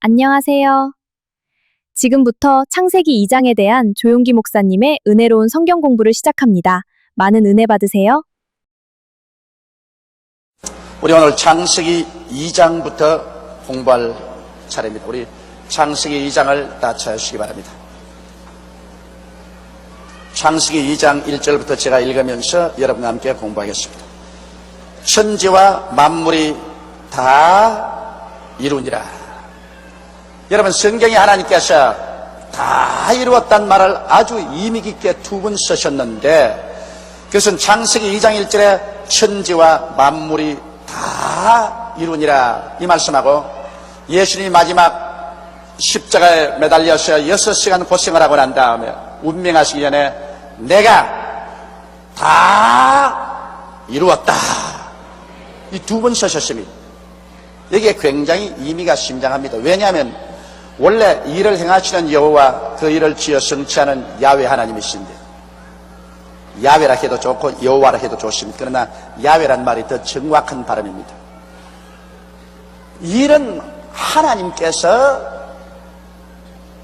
안녕하세요. 지금부터 창세기 2장에 대한 조용기 목사님의 은혜로운 성경 공부를 시작합니다. 많은 은혜 받으세요. 우리 오늘 창세기 2장부터 공부할 차례입니다. 우리 창세기 2장을 다 찾으시기 바랍니다. 창세기 2장 1절부터 제가 읽으면서 여러분과 함께 공부하겠습니다. 천지와 만물이 다 이루니라. 여러분, 성경에 하나님께서 다 이루었단 말을 아주 의미 깊게 두 번 쓰셨는데, 그것은 창세기 2장 1절에 천지와 만물이 다 이루니라 이 말씀하고, 예수님이 마지막 십자가에 매달려서 6시간 고생을 하고 난 다음에 운명하시기 전에 내가 다 이루었다, 이 두 번 쓰셨습니다. 여기에 굉장히 의미가 심장합니다. 왜냐하면 원래 일을 행하시는 여호와, 그 일을 지어 성취하는 야훼 하나님이신데, 야훼라 해도 좋고 여호와라 해도 좋습니다. 그러나 야훼란 말이 더 정확한 발음입니다. 일은 하나님께서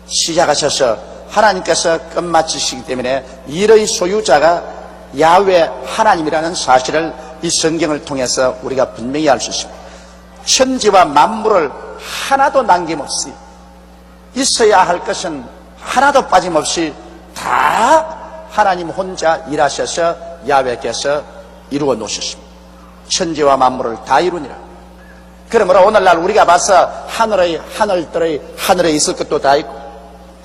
시작하셔서 하나님께서 끝마치시기 때문에 일의 소유자가 야훼 하나님이라는 사실을 이 성경을 통해서 우리가 분명히 알 수 있습니다. 천지와 만물을 하나도 남김없이, 있어야 할 것은 하나도 빠짐없이 다 하나님 혼자 일하셔서 야훼께서 이루어 놓으셨습니다. 천지와 만물을 다 이루니라. 그러므로 오늘날 우리가 봐서 하늘들의 하늘에 있을 것도 다 있고,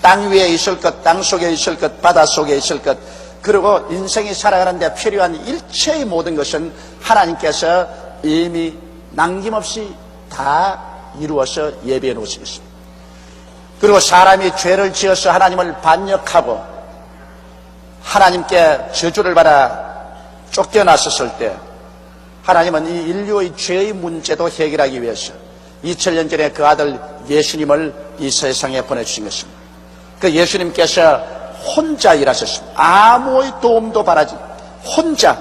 땅 위에 있을 것, 땅 속에 있을 것, 바다 속에 있을 것, 그리고 인생이 살아가는데 필요한 일체의 모든 것은 하나님께서 이미 남김없이 다 이루어서 예비해 놓으시겠습니다. 그리고 사람이 죄를 지어서 하나님을 반역하고 하나님께 저주를 받아 쫓겨났었을 때, 하나님은 이 인류의 죄의 문제도 해결하기 위해서 2000년 전에 그 아들 예수님을 이 세상에 보내주신 것입니다. 그 예수님께서 혼자 일하셨습니다. 아무의 도움도 바라지 혼자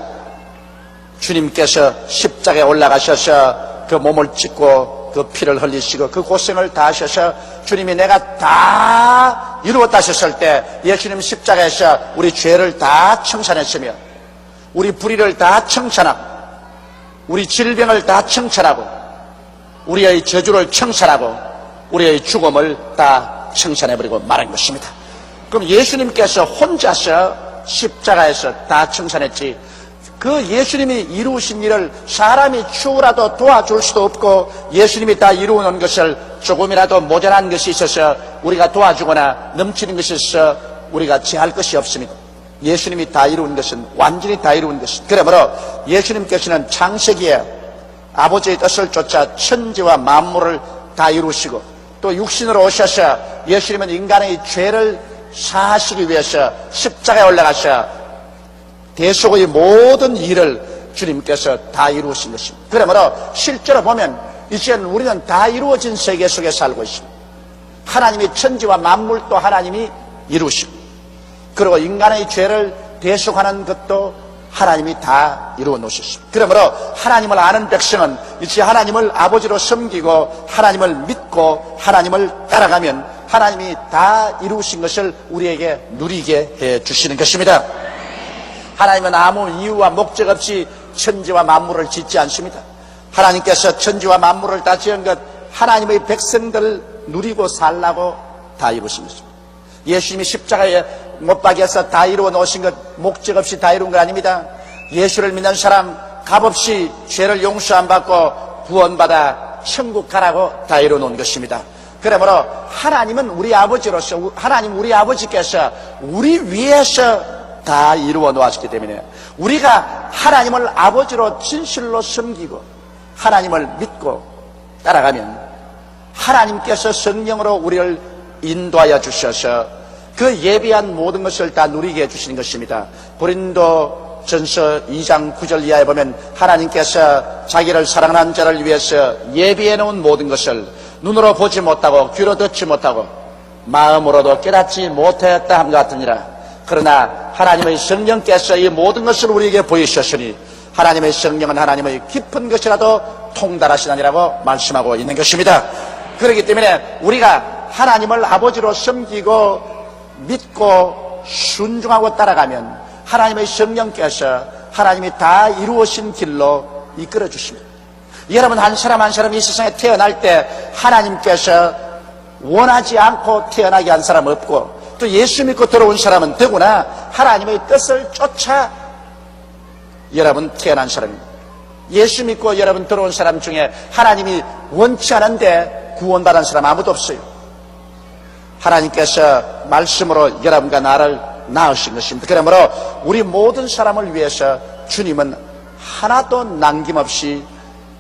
주님께서 십자가에 올라가셔서 그 몸을 찢고 그 피를 흘리시고 그 고생을 다 하셔서 주님이 내가 다 이루었다 하셨을 때, 예수님 십자가에서 우리 죄를 다 청산했으며 우리 불의를 다 청산하고 우리 질병을 다 청산하고 우리의 저주를 청산하고 우리의 죽음을 다 청산해버리고 말한 것입니다. 그럼 예수님께서 혼자서 십자가에서 다 청산했지, 그 예수님이 이루신 일을 사람이 추구라도 도와줄 수도 없고, 예수님이 다 이루어놓은 것을 조금이라도 모자란 것이 있어서 우리가 도와주거나 넘치는 것이 있어서 우리가 제할 것이 없습니다. 예수님이 다 이루은 것은 완전히 다 이루은 것입니다. 그러므로 예수님께서는 창세기에 아버지의 뜻을 쫓아 천지와 만물을 다 이루시고, 또 육신으로 오셔서 예수님은 인간의 죄를 사하시기 위해서 십자가에 올라가셔 대속의 모든 일을 주님께서 다 이루신 것입니다. 그러므로 실제로 보면 이제는 우리는 다 이루어진 세계 속에 살고 있습니다. 하나님이 천지와 만물도 하나님이 이루시고, 그리고 인간의 죄를 대속하는 것도 하나님이 다 이루어 놓으셨습니다. 그러므로 하나님을 아는 백성은 이제 하나님을 아버지로 섬기고 하나님을 믿고 하나님을 따라가면 하나님이 다 이루신 것을 우리에게 누리게 해 주시는 것입니다. 하나님은 아무 이유와 목적 없이 천지와 만물을 짓지 않습니다. 하나님께서 천지와 만물을 다 지은 것, 하나님의 백성들을 누리고 살라고 다 이루신 것입니다. 예수님이 십자가에 못 박여서 다 이루어 놓으신 것, 목적 없이 다 이룬 건 아닙니다. 예수를 믿는 사람 값없이 죄를 용서 안 받고 구원받아 천국 가라고 다 이루어 놓은 것입니다. 그러므로 하나님은 우리 아버지로서, 하나님 우리 아버지께서 우리 위해서 다 이루어 놓았기 때문에 우리가 하나님을 아버지로 진실로 섬기고 하나님을 믿고 따라가면 하나님께서 성령으로 우리를 인도하여 주셔서 그 예비한 모든 것을 다 누리게 해주시는 것입니다. 고린도전서 2장 9절 이하에 보면 하나님께서 자기를 사랑하는 자를 위해서 예비해 놓은 모든 것을 눈으로 보지 못하고 귀로 듣지 못하고 마음으로도 깨닫지 못하였다 함과 같으니라. 그러나 하나님의 성령께서 이 모든 것을 우리에게 보이셨으니 하나님의 성령은 하나님의 깊은 것이라도 통달하시나니라고 말씀하고 있는 것입니다. 그렇기 때문에 우리가 하나님을 아버지로 섬기고 믿고 순종하고 따라가면 하나님의 성령께서 하나님이 다 이루어진 길로 이끌어 주십니다. 여러분 한 사람 한 사람이 이 세상에 태어날 때 하나님께서 원하지 않고 태어나게 한 사람 없고, 또 예수 믿고 들어온 사람은 더구나 하나님의 뜻을 쫓아 여러분 태어난 사람입니다. 예수 믿고 여러분 들어온 사람 중에 하나님이 원치 않은데 구원받은 사람 아무도 없어요. 하나님께서 말씀으로 여러분과 나를 낳으신 것입니다. 그러므로 우리 모든 사람을 위해서 주님은 하나도 남김없이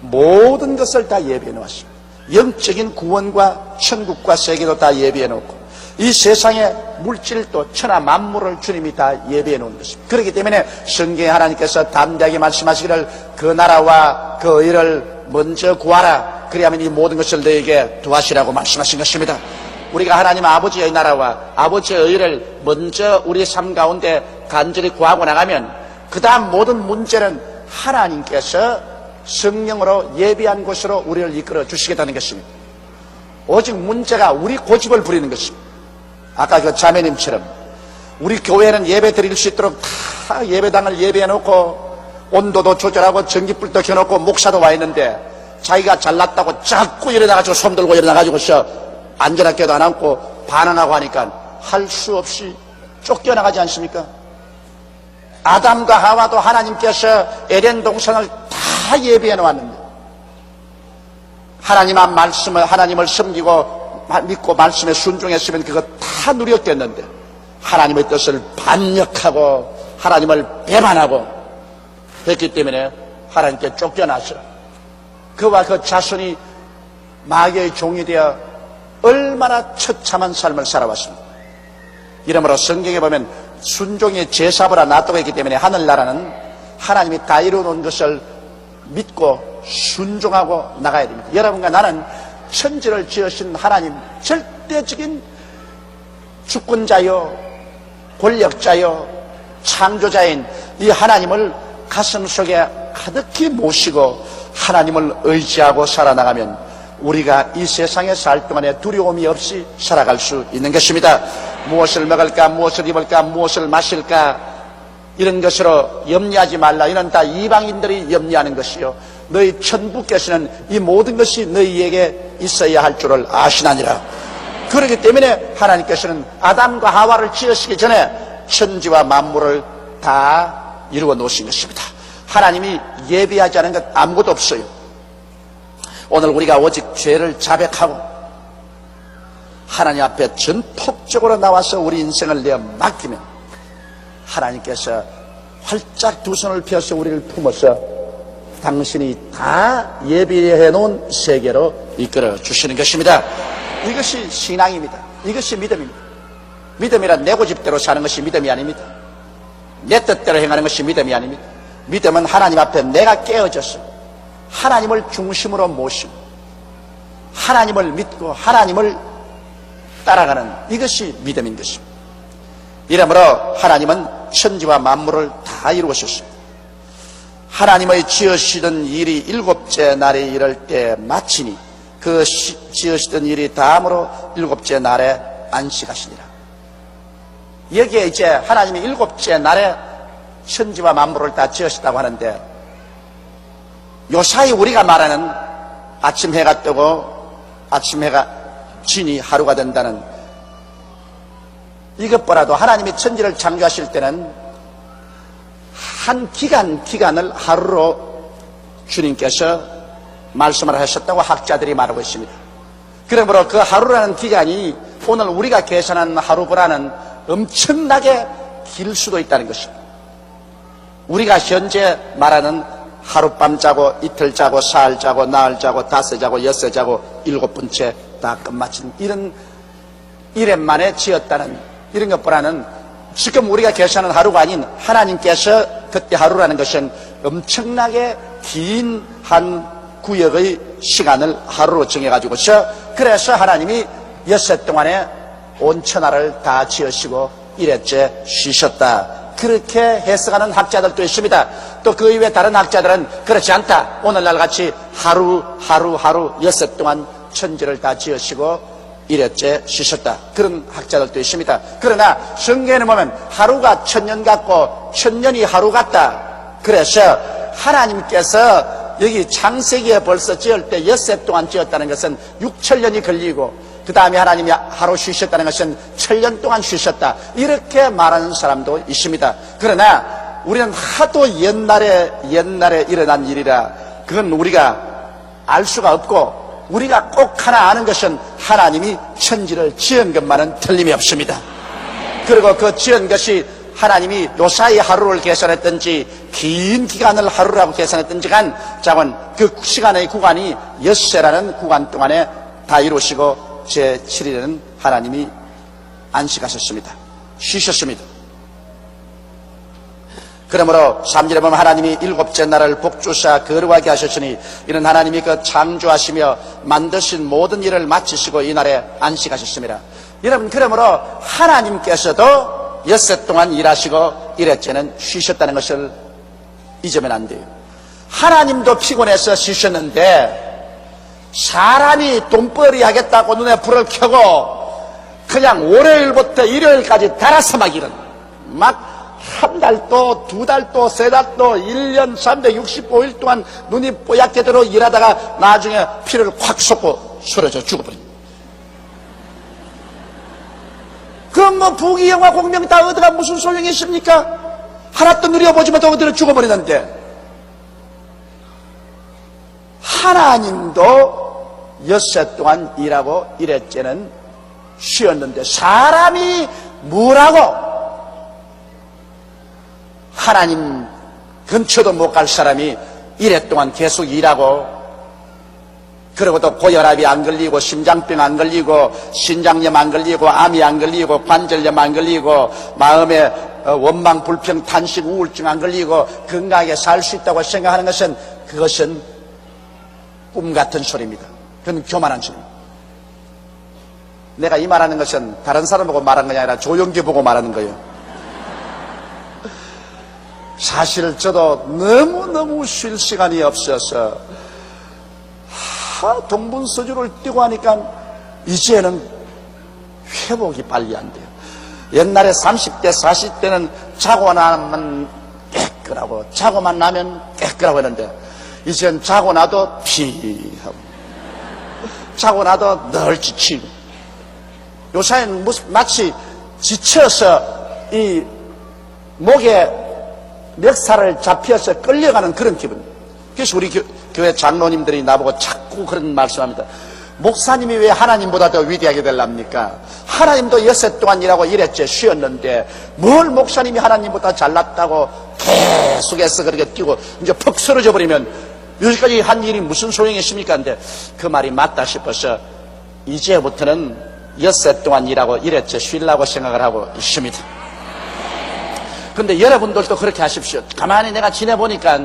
모든 것을 다 예비해 놓았습니다. 영적인 구원과 천국과 세계도 다 예비해 놓고, 이 세상의 물질도 천하 만물을 주님이 다 예비해 놓은 것입니다. 그렇기 때문에 성경에 하나님께서 담대하게 말씀하시기를 그 나라와 그 의를 먼저 구하라, 그리하면 이 모든 것을 너에게 더하시라고 말씀하신 것입니다. 우리가 하나님 아버지의 나라와 아버지의 의를 먼저 우리 삶 가운데 간절히 구하고 나가면 그 다음 모든 문제는 하나님께서 성령으로 예비한 곳으로 우리를 이끌어 주시겠다는 것입니다. 오직 문제가 우리 고집을 부리는 것입니다. 아까 그 자매님처럼 우리 교회는 예배 드릴 수 있도록 다 예배당을 예배해 놓고 온도도 조절하고 전기불도 켜놓고 목사도 와 있는데 자기가 잘났다고 자꾸 일어나가지고 손 들고 일어나가지고서 안전하게도 안 앉고 반항하고 하니까 할 수 없이 쫓겨나가지 않습니까? 아담과 하와도 하나님께서 에덴 동산을 다 예비해 놓았는데 하나님을 섬기고 믿고 말씀에 순종했으면 그거 다 누렸겠는데 하나님의 뜻을 반역하고 하나님을 배반하고 했기 때문에 하나님께 쫓겨나서 그와 그 자손이 마귀의 종이 되어 얼마나 처참한 삶을 살아왔습니다. 이러므로 성경에 보면 순종의 제사보라 낫다고 했기 때문에 하늘나라는 하나님이 다 이루어놓은 것을 믿고 순종하고 나가야 됩니다. 여러분과 나는 천지를 지으신 하나님, 절대적인 주권자요 권력자요 창조자인 이 하나님을 가슴 속에 가득히 모시고 하나님을 의지하고 살아나가면 우리가 이 세상에 살 동안에 두려움이 없이 살아갈 수 있는 것입니다. 무엇을 먹을까, 무엇을 입을까, 무엇을 마실까, 이런 것으로 염려하지 말라. 이는 다 이방인들이 염려하는 것이요 너희 천부께서는 이 모든 것이 너희에게 있어야 할 줄을 아시나니라. 그렇기 때문에 하나님께서는 아담과 하와를 지으시기 전에 천지와 만물을 다 이루어 놓으신 것입니다. 하나님이 예비하지 않은 것 아무것도 없어요. 오늘 우리가 오직 죄를 자백하고 하나님 앞에 전폭적으로 나와서 우리 인생을 내어 맡기면 하나님께서 활짝 두 손을 펴서 우리를 품어서 당신이 다 예비해 놓은 세계로 이끌어 주시는 것입니다. 이것이 신앙입니다. 이것이 믿음입니다. 믿음이란 내 고집대로 사는 것이 믿음이 아닙니다. 내 뜻대로 행하는 것이 믿음이 아닙니다. 믿음은 하나님 앞에 내가 깨어져서 하나님을 중심으로 모시고 하나님을 믿고 하나님을 따라가는 이것이 믿음인 것입니다. 이러므로 하나님은 천지와 만물을 다 이루셨습니다. 하나님의 지으시던 일이 일곱째 날에 이를 때 마치니 그 지으시던 일이 다음으로 일곱째 날에 안식하시니라. 여기에 이제 하나님이 일곱째 날에 천지와 만물을 다 지으셨다고 하는데 요사이 우리가 말하는 아침 해가 뜨고 아침 해가 지니 하루가 된다는 이것보다도 하나님이 천지를 창조하실 때는 한 기간을 하루로 주님께서 말씀을 하셨다고 학자들이 말하고 있습니다. 그러므로 그 하루라는 기간이 오늘 우리가 계산한 하루보다는 엄청나게 길 수도 있다는 것입니다. 우리가 현재 말하는 하룻밤 자고 이틀 자고 사흘 자고 나흘 자고 닷새 자고 엿새 자고 일곱 번째 다 끝마친 이런 일에 만에 지었다는 이런 것보다는 지금 우리가 계산하는 하루가 아닌 하나님께서 그때 하루라는 것은 엄청나게 긴 한 구역의 시간을 하루로 정해가지고서 그래서 하나님이 엿새 동안에 온 천하를 다 지으시고 일회째 쉬셨다. 그렇게 해석하는 학자들도 있습니다. 또 그 이외에 다른 학자들은 그렇지 않다. 오늘날 같이 하루 엿새 동안 천지를 다 지으시고 일요째 쉬셨다. 그런 학자들도 있습니다. 그러나 성경에는 보면 하루가 천년 같고 천년이 하루 같다. 그래서 하나님께서 여기 창세기에 벌써 지을 때 엿새 동안 지었다는 것은 6천년이 걸리고 그 다음에 하나님이 하루 쉬셨다는 것은 1,000년 동안 쉬셨다. 이렇게 말하는 사람도 있습니다. 그러나 우리는 하도 옛날에 일어난 일이라 그건 우리가 알 수가 없고 우리가 꼭 하나 아는 것은 하나님이 천지를 지은 것만은 틀림이 없습니다. 그리고 그 지은 것이 하나님이 요사이 하루를 계산했든지 긴 기간을 하루라고 계산했든지 간 자건 그 시간의 구간이 엿새라는 구간 동안에 다 이루시고 제7일에는 하나님이 안식하셨습니다. 쉬셨습니다. 그러므로 3절에 보면 하나님이 일곱째 날을 복주사 거룩하게 하셨으니 이는 하나님이 그 창조하시며 만드신 모든 일을 마치시고 이 날에 안식하셨습니다. 여러분, 그러므로 하나님께서도 엿새 동안 일하시고 일회째는 쉬셨다는 것을 잊으면 안 돼요. 하나님도 피곤해서 쉬셨는데 사람이 돈벌이 하겠다고 눈에 불을 켜고 그냥 월요일부터 일요일까지 달아서막 일은 막 한 달도, 두 달도, 세 달도, 1년 365일 동안 눈이 뽀얗게 들어 일하다가 나중에 피를 확 쏟고 쓰러져 죽어버립니다. 그럼 뭐 부귀영화 공명 다 얻어가 무슨 소용이 있습니까? 하나도 누려보지 못하고 들어 죽어버리는데 하나님도 엿새 동안 일하고 일회째는 쉬었는데 사람이 뭐라고 하나님 근처도 못 갈 사람이 일회 동안 계속 일하고 그러고도 고혈압이 안 걸리고 심장병 안 걸리고 신장염 안 걸리고 암이 안 걸리고 관절염 안 걸리고 마음에 원망 불평 탄식 우울증 안 걸리고 건강하게 살 수 있다고 생각하는 것은 그것은 꿈 같은 소리입니다. 그건 교만한 소리입니다. 내가 이 말하는 것은 다른 사람 보고 말하는 것이 아니라 조용기 보고 말하는 거예요. 사실 저도 너무너무 쉴 시간이 없어서 동분서주를 뛰고 하니까 이제는 회복이 빨리 안 돼요. 옛날에 30대 40대는 자고 나면 깨끗하고 자고만 나면 깨끗하고 했는데 이젠 자고 나도 피하고 자고 나도 늘 지치고 요새는 마치 지쳐서 이 목에 멱살을 잡혀서 끌려가는 그런 기분. 그래서 우리 교회 장로님들이 나보고 자꾸 그런 말씀합니다. 목사님이 왜 하나님보다 더 위대하게 되랍니까? 하나님도 엿새 동안 일하고 일회째 쉬었는데 뭘 목사님이 하나님보다 잘났다고 계속해서 그렇게 뛰고 이제 퍽 쓰러져 버리면 여기까지 한 일이 무슨 소용이 있습니까? 근데 그 말이 맞다 싶어서 이제부터는 엿새 동안 일하고 일회째 쉬려고 생각을 하고 있습니다. 근데 여러분들도 그렇게 하십시오. 가만히 내가 지내보니까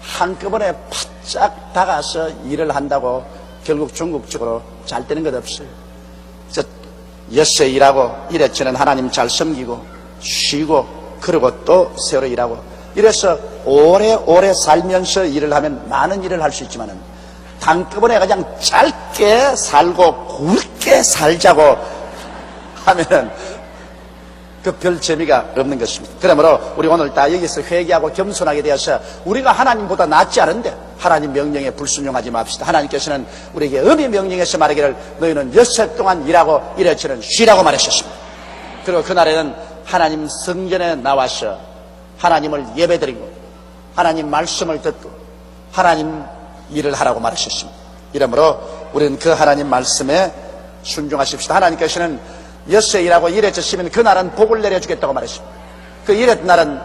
한꺼번에 바짝 다가서 일을 한다고 결국 중국적으로 잘 되는 것 없어요. 그래서 엿새 일하고 일회째는 하나님 잘 섬기고 쉬고 그리고 또 새로 일하고 이래서 오래오래 살면서 일을 하면 많은 일을 할 수 있지만은 한꺼번에 그냥 짧게 살고 굵게 살자고 하면은 그 별 재미가 없는 것입니다. 그러므로 우리 오늘 다 여기서 회개하고 겸손하게 되어서 우리가 하나님보다 낫지 않은데 하나님 명령에 불순종하지 맙시다. 하나님께서는 우리에게 엄히 명령해서 말하기를 너희는 엿새 동안 일하고 일회째는 쉬라고 말하셨습니다. 그리고 그날에는 하나님 성전에 나와서 하나님을 예배드리고 하나님 말씀을 듣고 하나님 일을 하라고 말하셨습니다. 이러므로 우리는 그 하나님 말씀에 순종하십시다. 하나님께서는 엿새 일하고 일회째 쉬면 그날은 복을 내려주겠다고 말했습니다. 그 일회 날은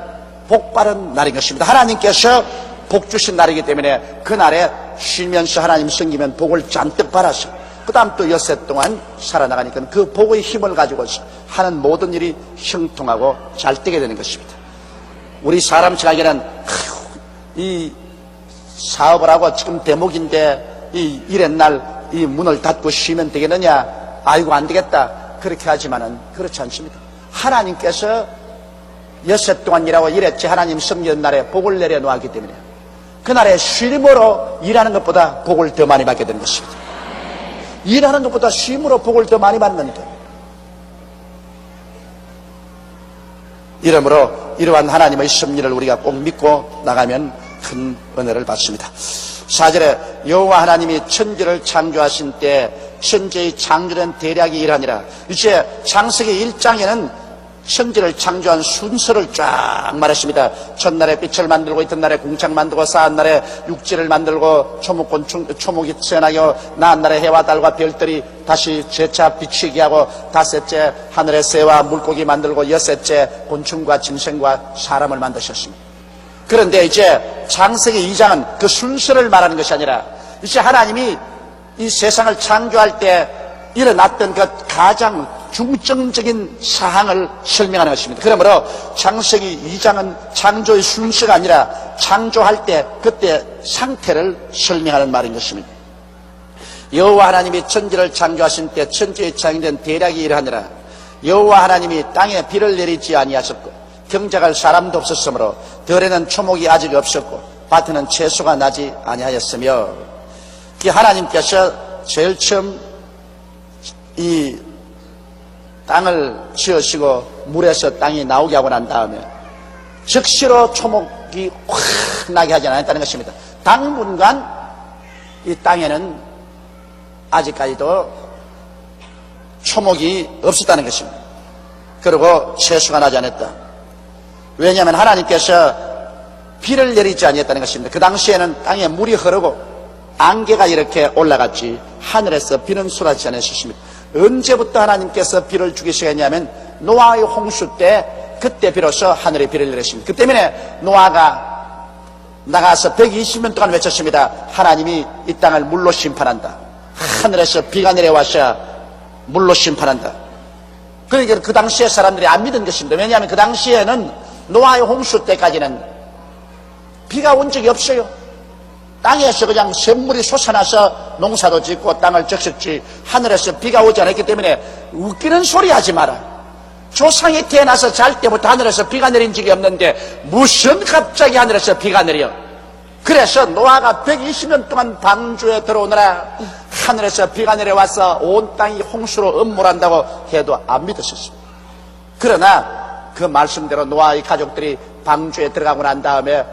복 받은 날인 것입니다. 하나님께서 복 주신 날이기 때문에 그날에 쉬면서 하나님 섬기면 복을 잔뜩 받아서 그 다음 또 엿새 동안 살아나가니까 그 복의 힘을 가지고서 하는 모든 일이 형통하고 잘 되게 되는 것입니다. 우리 사람 생각에는 이 사업을 하고 지금 대목인데 이 일의 날 이 문을 닫고 쉬면 되겠느냐? 아이고 안 되겠다. 그렇게 하지만은 그렇지 않습니다. 하나님께서 엿새 동안 일하고 일회째 하나님 섬기는 날에 복을 내려놓았기 때문에 그날에 쉼으로 일하는 것보다 복을 더 많이 받게 되는 것입니다. 일하는 것보다 쉼으로 복을 더 많이 받는 것. 이러므로 이러한 하나님의 섭리를 우리가 꼭 믿고 나가면 큰 은혜를 받습니다. 4절에 여호와 하나님이 천지를 창조하신 때 천지의 창조된 대략이 이러하니라. 이제 창세기 1장에는 천지를 창조한 순서를 쫙 말했습니다. 첫날에 빛을 만들고 이튿날에 궁창 만들고 사한날에 육지를 만들고 초목이 태어나고 나한날에 해와 달과 별들이 다시 재차 비치게 하고 다섯째 하늘의 새와 물고기 만들고 여섯째 곤충과 짐승과 사람을 만드셨습니다. 그런데 이제 창세기 2장은 그 순서를 말하는 것이 아니라 이제 하나님이 이 세상을 창조할 때 일어났던 그 가장 중점적인 사항을 설명하는 것입니다. 그러므로 창세기 2장은 창조의 순서가 아니라 창조할 때 그때 상태를 설명하는 말인 것입니다. 여호와 하나님이 천지를 창조하신 때 천지에 창조된 대략이 이러하니라. 여호와 하나님이 땅에 비를 내리지 아니하셨고 경작할 사람도 없었으므로 들에는 초목이 아직 없었고 밭에는 채소가 나지 아니하였으며, 이 하나님께서 제일 처음 이 땅을 지으시고 물에서 땅이 나오게 하고 난 다음에 즉시로 초목이 확 나게 하지 않았다는 것입니다. 당분간 이 땅에는 아직까지도 초목이 없었다는 것입니다. 그리고 채소가 나지 않았다. 왜냐하면 하나님께서 비를 내리지 아니했다는 것입니다. 그 당시에는 땅에 물이 흐르고 안개가 이렇게 올라갔지 하늘에서 비는 쏟아지지 않았습니다. 언제부터 하나님께서 비를 주기 시작했냐면 노아의 홍수 때, 그때 비로소 하늘에 비를 내렸습니다. 그 때문에 노아가 나가서 120년 동안 외쳤습니다. 하나님이 이 땅을 물로 심판한다. 하늘에서 비가 내려와서 물로 심판한다. 그러니까 그 당시에 사람들이 안 믿은 것입니다. 왜냐하면 그 당시에는 노아의 홍수 때까지는 비가 온 적이 없어요. 땅에서 그냥 샘물이 솟아나서 농사도 짓고 땅을 적셨지 하늘에서 비가 오지 않았기 때문에 웃기는 소리 하지 마라. 조상이 태어나서 잘 때부터 하늘에서 비가 내린 적이 없는데 무슨 갑자기 하늘에서 비가 내려. 그래서 노아가 120년 동안 방주에 들어오느라 하늘에서 비가 내려와서 온 땅이 홍수로 음몰한다고 해도 안 믿었었습니다. 그러나 그 말씀대로 노아의 가족들이 방주에 들어가고 난 다음에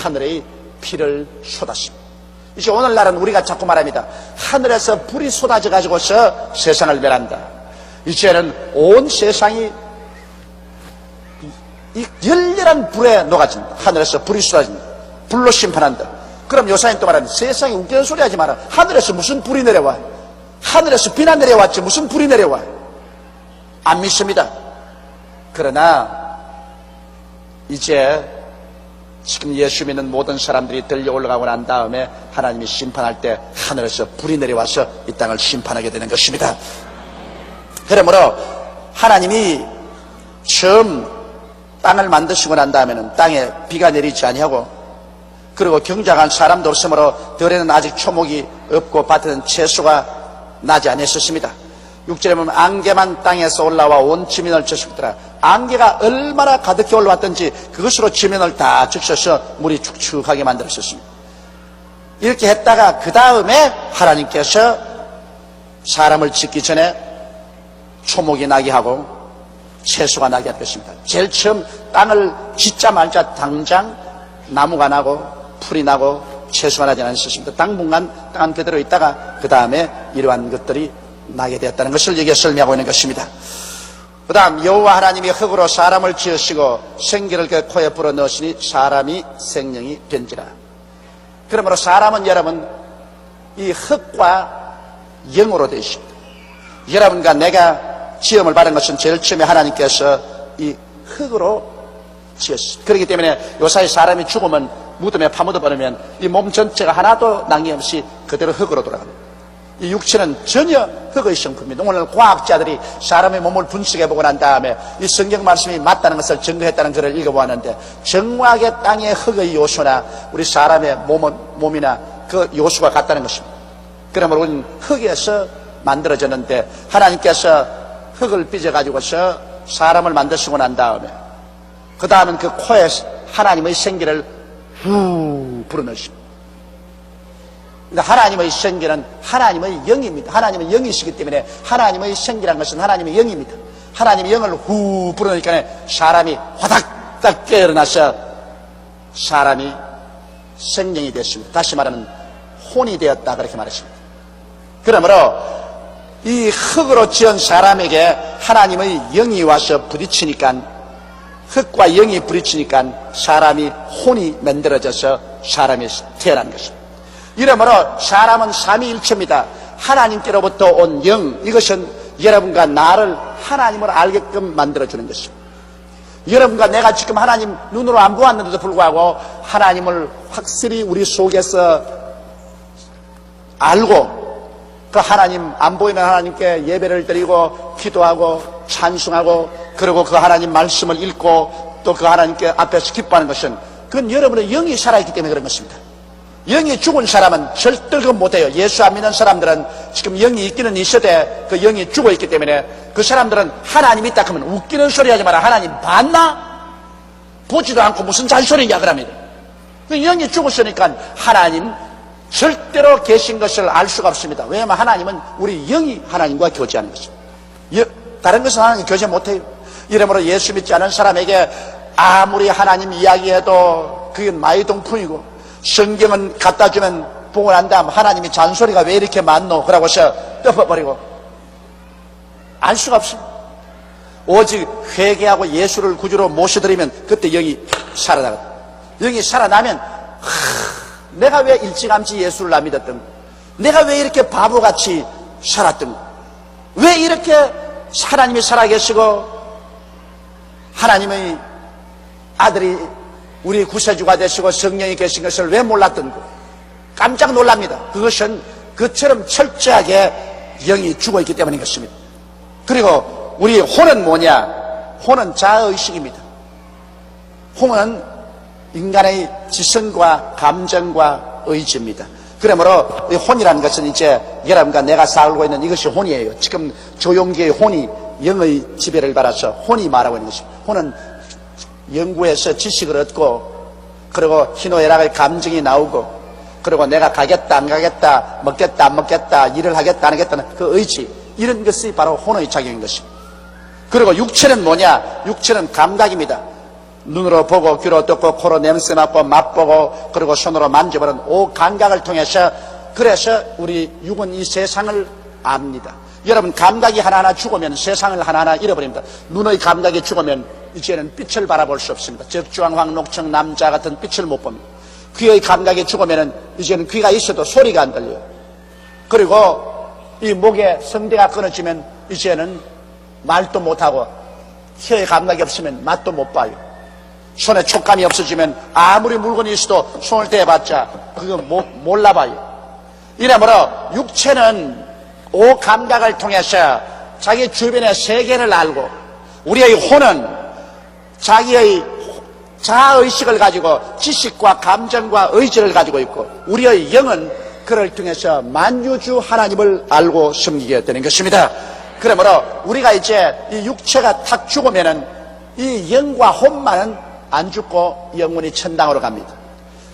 하늘의 비를 쏟았습니다. 이제 오늘날은 우리가 자꾸 말합니다. 하늘에서 불이 쏟아져 가지고서 세상을 멸한다. 이제는 온 세상이 이 열렬한 불에 녹아진다. 하늘에서 불이 쏟아진다. 불로 심판한다. 그럼 요사님 또 말합니다. 세상에 웃기는 소리 하지 마라. 하늘에서 무슨 불이 내려와? 하늘에서 비나 내려왔지 무슨 불이 내려와? 안 믿습니다. 그러나 이제 지금 예수 믿는 모든 사람들이 들려 올라가고 난 다음에 하나님이 심판할 때 하늘에서 불이 내려와서 이 땅을 심판하게 되는 것입니다. 그러므로 하나님이 처음 땅을 만드시고 난 다음에는 땅에 비가 내리지 아니하고 그리고 경작한 사람도 없으므로 들에는 아직 초목이 없고 밭에는 채소가 나지 아니했었습니다. 6절에 보면 안개만 땅에서 올라와 온 지면을 적셨더라. 안개가 얼마나 가득히 올라왔던지 그것으로 지면을 다 적셔서 물이 축축하게 만들었었습니다. 이렇게 했다가 그 다음에 하나님께서 사람을 짓기 전에 초목이 나게 하고 채소가 나게 할 것입니다. 제일 처음 땅을 짓자마자 당장 나무가 나고 풀이 나고 채소가 나지 않았습니다. 당분간 땅은 그대로 있다가 그 다음에 이러한 것들이 나게 되었다는 것을 여기에 설명하고 있는 것입니다. 그 다음 여호와 하나님이 흙으로 사람을 지으시고 생기를 그 코에 불어넣으시니 사람이 생명이 된지라. 그러므로 사람은 여러분 이 흙과 영으로 되어 있습니다. 여러분과 내가 지음을 받은 것은 제일 처음에 하나님께서 이 흙으로 지었습니다. 그렇기 때문에 요사이 사람이 죽으면 무덤에 파묻어 버리면 이 몸 전체가 하나도 남김없이 그대로 흙으로 돌아갑니다. 이 육체는 전혀 흙의 성품입니다. 오늘 과학자들이 사람의 몸을 분석해보고 난 다음에 이 성경 말씀이 맞다는 것을 증거했다는 글을 읽어보았는데 정확하게 땅의 흙의 요소나 우리 사람의 몸이나 그 요소가 같다는 것입니다. 그러므로 우리는 흙에서 만들어졌는데 하나님께서 흙을 빚어가지고서 사람을 만드시고 난 다음에 그 다음은 그 코에 하나님의 생기를 후 불어넣으십니다. 근데 하나님의 생기는 하나님의 영입니다. 하나님은 영이시기 때문에 하나님의 생기란 것은 하나님의 영입니다. 하나님의 영을 후 불어넣으니까 사람이 화닥닥 깨어나서 사람이 생명이 됐습니다. 다시 말하면 혼이 되었다 그렇게 말했습니다. 그러므로 이 흙으로 지은 사람에게 하나님의 영이 와서 부딪히니까, 흙과 영이 부딪히니까 사람이 혼이 만들어져서 사람이 태어난 것입니다. 이러므로 사람은 삼위일체입니다. 하나님께로부터 온 영, 이것은 여러분과 나를 하나님을 알게끔 만들어주는 것입니다. 여러분과 내가 지금 하나님 눈으로 안 보았는데도 불구하고 하나님을 확실히 우리 속에서 알고, 그 하나님, 안 보이는 하나님께 예배를 드리고 기도하고 찬송하고, 그리고 그 하나님 말씀을 읽고 또 그 하나님께 앞에서 기뻐하는 것은 그건 여러분의 영이 살아있기 때문에 그런 것입니다. 영이 죽은 사람은 절대 그건 못해요. 예수 안 믿는 사람들은 지금 영이 있기는 있어도 그 영이 죽어있기 때문에 그 사람들은 하나님이 있다 하면 웃기는 소리 하지 마라. 하나님 봤나? 보지도 않고 무슨 잔소리냐 그럽니다. 그 영이 죽었으니까 하나님 절대로 계신 것을 알 수가 없습니다. 왜냐하면 하나님은 우리 영이 하나님과 교제하는 것입니다. 다른 것은 하나님 교제 못해요. 이러므로 예수 믿지 않은 사람에게 아무리 하나님 이야기해도 그게 마이동풍이고, 성경은 갖다 주면 보고 난 다음 하나님이 잔소리가 왜 이렇게 많노? 그러고서 덮어버리고 알 수가 없습니다. 오직 회개하고 예수를 구주로 모셔드리면 그때 영이 살아나거든. 영이 살아나면 내가 왜 일찌감치 예수를 안 믿었던 거? 내가 왜 이렇게 바보같이 살았던 거? 왜 이렇게 하나님이 살아계시고 하나님의 아들이 우리 구세주가 되시고 성령이 계신 것을 왜 몰랐던 거? 깜짝 놀랍니다. 그것은 그처럼 철저하게 영이 죽어있기 때문인 것입니다. 그리고 우리 혼은 뭐냐? 혼은 자아의식입니다. 혼은 인간의 지성과 감정과 의지입니다. 그러므로 이 혼이라는 것은 이제 여러분과 내가 살고 있는 이것이 혼이에요. 지금 조용기의 혼이 영의 지배를 받아서 혼이 말하고 있는 것입니다. 혼은 연구해서 지식을 얻고, 그리고 희노애락의 감정이 나오고, 그리고 내가 가겠다 안 가겠다, 먹겠다 안 먹겠다, 일을 하겠다 안 하겠다는 그 의지, 이런 것이 바로 혼의 작용인 것입니다. 그리고 육체는 뭐냐? 육체는 감각입니다. 눈으로 보고, 귀로 듣고, 코로 냄새 맡고, 맛보고, 그리고 손으로 만져보는 오 감각을 통해서, 그래서 우리 육은 이 세상을 압니다. 여러분, 감각이 하나하나 죽으면 세상을 하나하나 잃어버립니다. 눈의 감각이 죽으면 이제는 빛을 바라볼 수 없습니다. 적주왕, 황록청, 남자 같은 빛을 못 봅니다. 귀의 감각이 죽으면 이제는 귀가 있어도 소리가 안 들려요. 그리고 이 목에 성대가 끊어지면 이제는 말도 못하고, 혀의 감각이 없으면 맛도 못 봐요. 손에 촉감이 없어지면 아무리 물건이 있어도 손을 대봤자 그거 몰라봐요. 이러므로 육체는 오 감각을 통해서 자기 주변의 세계를 알고, 우리의 혼은 자기의 자아의식을 가지고 지식과 감정과 의지를 가지고 있고, 우리의 영은 그를 통해서 만유주 하나님을 알고 섬기게 되는 것입니다. 그러므로 우리가 이제 이 육체가 탁 죽으면은 이 영과 혼만은 안 죽고 영원히 천당으로 갑니다.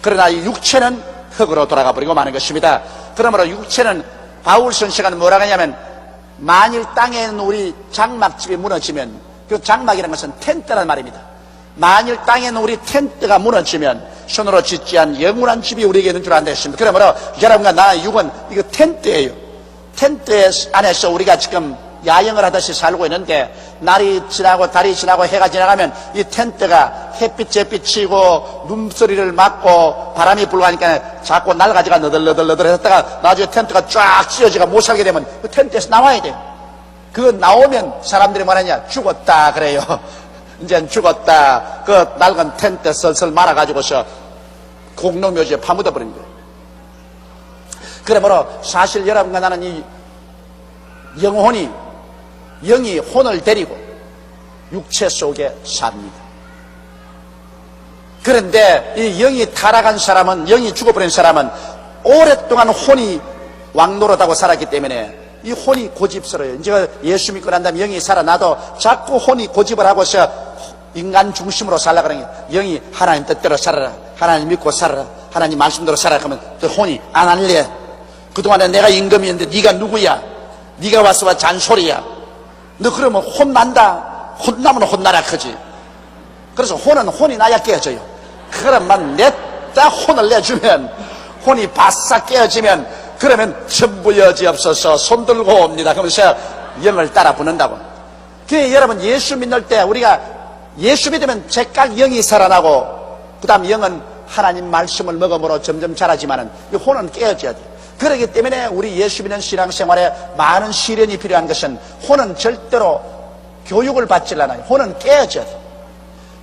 그러나 이 육체는 흙으로 돌아가 버리고 마는 것입니다. 그러므로 육체는 바울 선생은 뭐라 하냐면, 만일 땅에 있는 우리 장막집이 무너지면, 그 장막이라는 것은 텐트란 말입니다. 만일 땅에 있는 우리 텐트가 무너지면 손으로 짓지 않은 영원한 집이 우리에게 있는 줄 안다 했습니다. 그러므로 여러분과 나의 육은 이거 텐트예요. 텐트 안에서 우리가 지금 야영을 하듯이 살고 있는데, 날이 지나고 달이 지나고 해가 지나가면 이 텐트가 햇빛에 비치고 눈소리를 맞고 바람이 불고 하니까 자꾸 날가지가 너덜너덜 했다가 나중에 텐트가 쫙 찢어지가 못 살게 되면 그 텐트에서 나와야 돼요. 그거 나오면 사람들이 뭐하냐? 죽었다 그래요. 이제 죽었다. 그 낡은 텐트 슬슬 말아가지고서 공동묘지에 파묻어 버린 거예요. 그러므로 사실 여러분과 나는 이 영이 혼을 데리고 육체 속에 삽니다. 그런데 이 영이 타락한 사람은, 영이 죽어버린 사람은 오랫동안 혼이 왕노릇하고 살았기 때문에 이 혼이 고집스러워요. 이제 예수 믿고 난 다음에 영이 살아나도 자꾸 혼이 고집을 하고서 인간 중심으로 살라 그러는 거예요. 영이 하나님 뜻대로 살아라, 하나님 믿고 살아라, 하나님 말씀대로 살아라 하면 또 혼이 안 할래, 그동안에 내가 임금이었는데 네가 누구야? 네가 와서 잔소리야. 너 그러면 혼난다. 혼나면 혼나라 크지. 그래서 혼이 나야 깨어져요. 그러면 냈다 혼을 내주면, 혼이 바싹 깨어지면, 그러면 전부 여지없어서 손들고 옵니다. 그러면서 영을 따라 부는다고. 그게 여러분 예수 믿을 때 우리가 예수 믿으면 제깍 영이 살아나고, 그 다음 영은 하나님 말씀을 먹음으로 점점 자라지만은 이 혼은 깨어져야 돼. 그렇기 때문에 우리 예수 믿는 신앙생활에 많은 시련이 필요한 것은, 혼은 절대로 교육을 받질 않아요. 혼은 깨어져야 돼.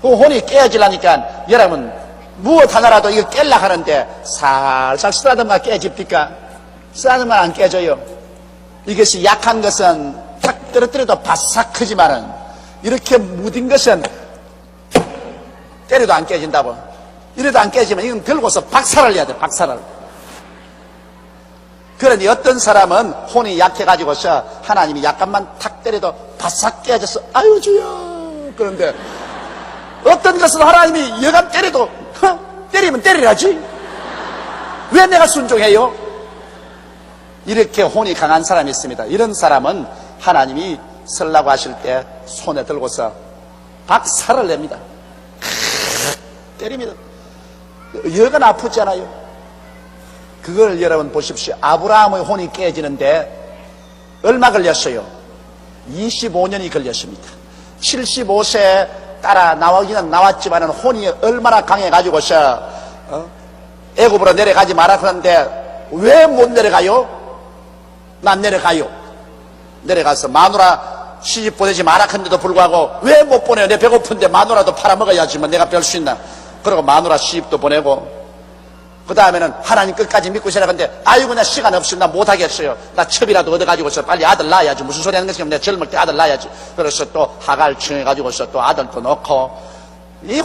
그 혼이 깨어지려니까 여러분 무엇 하나라도 이거 깰라 하는데 살살 쓰다듬어 깨집니까? 쓰다듬어 안 깨져요. 이것이 약한 것은 탁 떨어뜨려도 바싹 크지만은, 이렇게 무딘 것은 때려도 안 깨진다고. 이래도 안 깨지면 이건 들고서 박살을 내야 돼. 박살을. 그러니 어떤 사람은 혼이 약해가지고서 하나님이 약간만 탁 때려도 바싹 깨져서 아유 주여. 그런데 어떤 것은 하나님이 여간 때려도 때리면 때리라지. 왜 내가 순종해요? 이렇게 혼이 강한 사람이 있습니다. 이런 사람은 하나님이 설라고 하실 때 손에 들고서 박살을 냅니다. 때립니다. 여간 아프잖아요. 그걸 여러분 보십시오. 아브라함의 혼이 깨지는데 얼마 걸렸어요? 25년이 걸렸습니다. 75세 따라 나오기는 나왔지만 혼이 얼마나 강해가지고서 애굽으로 내려가지 마라 그러는데 왜 못 내려가요? 난 내려가요. 내려가서 마누라 시집 보내지 마라 했는데도 불구하고 왜 못 보내요? 내 배고픈데 마누라도 팔아먹어야지만 내가 별 수 있나. 그리고 마누라 시집도 보내고, 그 다음에는 하나님 끝까지 믿고 시작하는데 아이고 나 시간 없어. 나 못하겠어요. 나 첩이라도 얻어가지고서 빨리 아들 낳아야지. 무슨 소리 하는 것이면 내가 젊을 때 아들 낳아야지. 그래서 또 하갈 청해가지고서 또 아들도 넣고, 이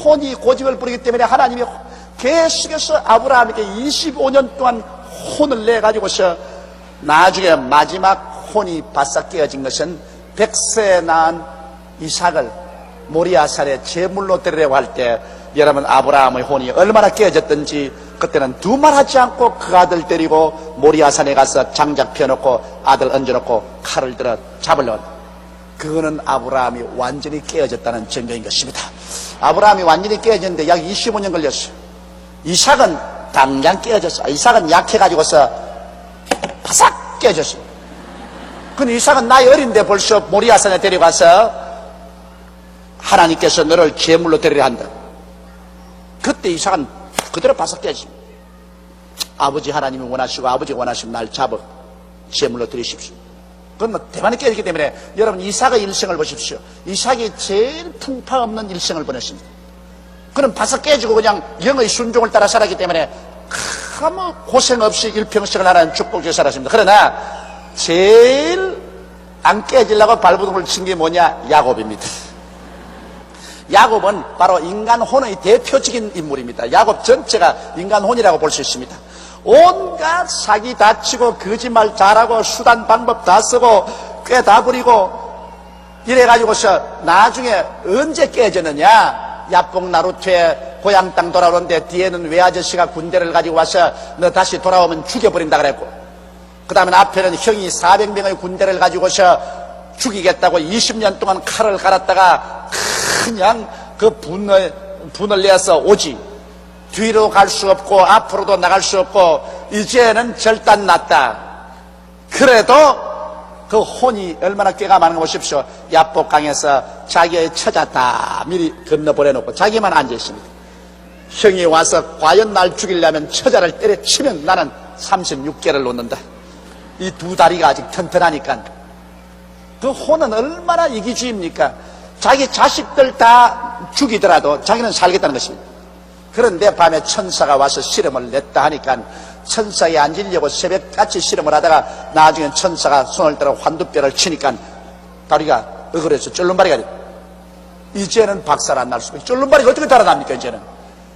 혼이 고집을 부리기 때문에 하나님이 계속해서 아브라함에게 25년 동안 혼을 내가지고서 나중에 마지막 혼이 바싹 깨어진 것은 100세 낳은 이삭을 모리아산에 제물로 드리려고 할 때 여러분 아브라함의 혼이 얼마나 깨어졌던지, 그때는 두말하지 않고 그 아들 데리고 모리아산에 가서 장작 펴놓고 아들 얹어놓고 칼을 들어 잡으려고. 그거는 아브라함이 완전히 깨어졌다는 증거인 것입니다. 아브라함이 완전히 깨어졌는데 약 25년 걸렸어요. 이삭은 당장 깨어졌어. 이삭은 약해가지고서 바싹 깨어졌어요. 근데 이삭은 나이 어린데 벌써 모리아산에 데려가서 하나님께서 너를 제물로 드리려 한다. 그때 이삭은 그대로 바싹 깨집니다. 아버지 하나님이 원하시고 아버지가 원하시면 날 잡아 제물로 드리십시오. 그건 뭐 대만히 깨지기 때문에 여러분 이삭의 일생을 보십시오. 이삭이 제일 풍파 없는 일생을 보냈습니다. 그는 바싹 깨지고 그냥 영의 순종을 따라 살았기 때문에 아무 고생 없이 일평생을 하나님 축복해 살았습니다. 그러나 제일 안 깨지려고 발버둥을 친 게 뭐냐? 야곱입니다. 야곱은 바로 인간 혼의 대표적인 인물입니다. 야곱 전체가 인간 혼이라고 볼 수 있습니다. 온갖 사기 다 치고 거짓말 잘하고 수단 방법 다 쓰고 꽤 다 부리고 이래가지고서 나중에 언제 깨졌느냐? 야뽕 나루트에 고향 땅 돌아오는데 뒤에는 외아저씨가 군대를 가지고 와서 너 다시 돌아오면 죽여버린다 그랬고, 그 다음에 앞에는 형이 400명의 군대를 가지고서 죽이겠다고 20년 동안 칼을 갈았다가 그냥 그 분을 내서 오지. 뒤로 갈 수 없고 앞으로도 나갈 수 없고 이제는 절단 났다. 그래도 그 혼이 얼마나 꾀가 많은 거 보십시오. 야복강에서 자기의 처자 다 미리 건너보내놓고 자기만 앉아있습니다. 형이 와서 과연 날 죽이려면 처자를 때려치면 나는 36개를 놓는다. 이 두 다리가 아직 튼튼하니까. 그 혼은 얼마나 이기주의입니까? 자기 자식들 다 죽이더라도 자기는 살겠다는 것입니다. 그런데 밤에 천사가 와서 실험을 냈다 하니까 천사에 앉으려고 새벽같이 실험을 하다가 나중에 천사가 손을 들어 환두뼈를 치니까 다리가 어그려서 쫄른바리가 됐다. 이제는 박살 안 날 수가 있어요. 쫄른바리가 어떻게 달아납니까?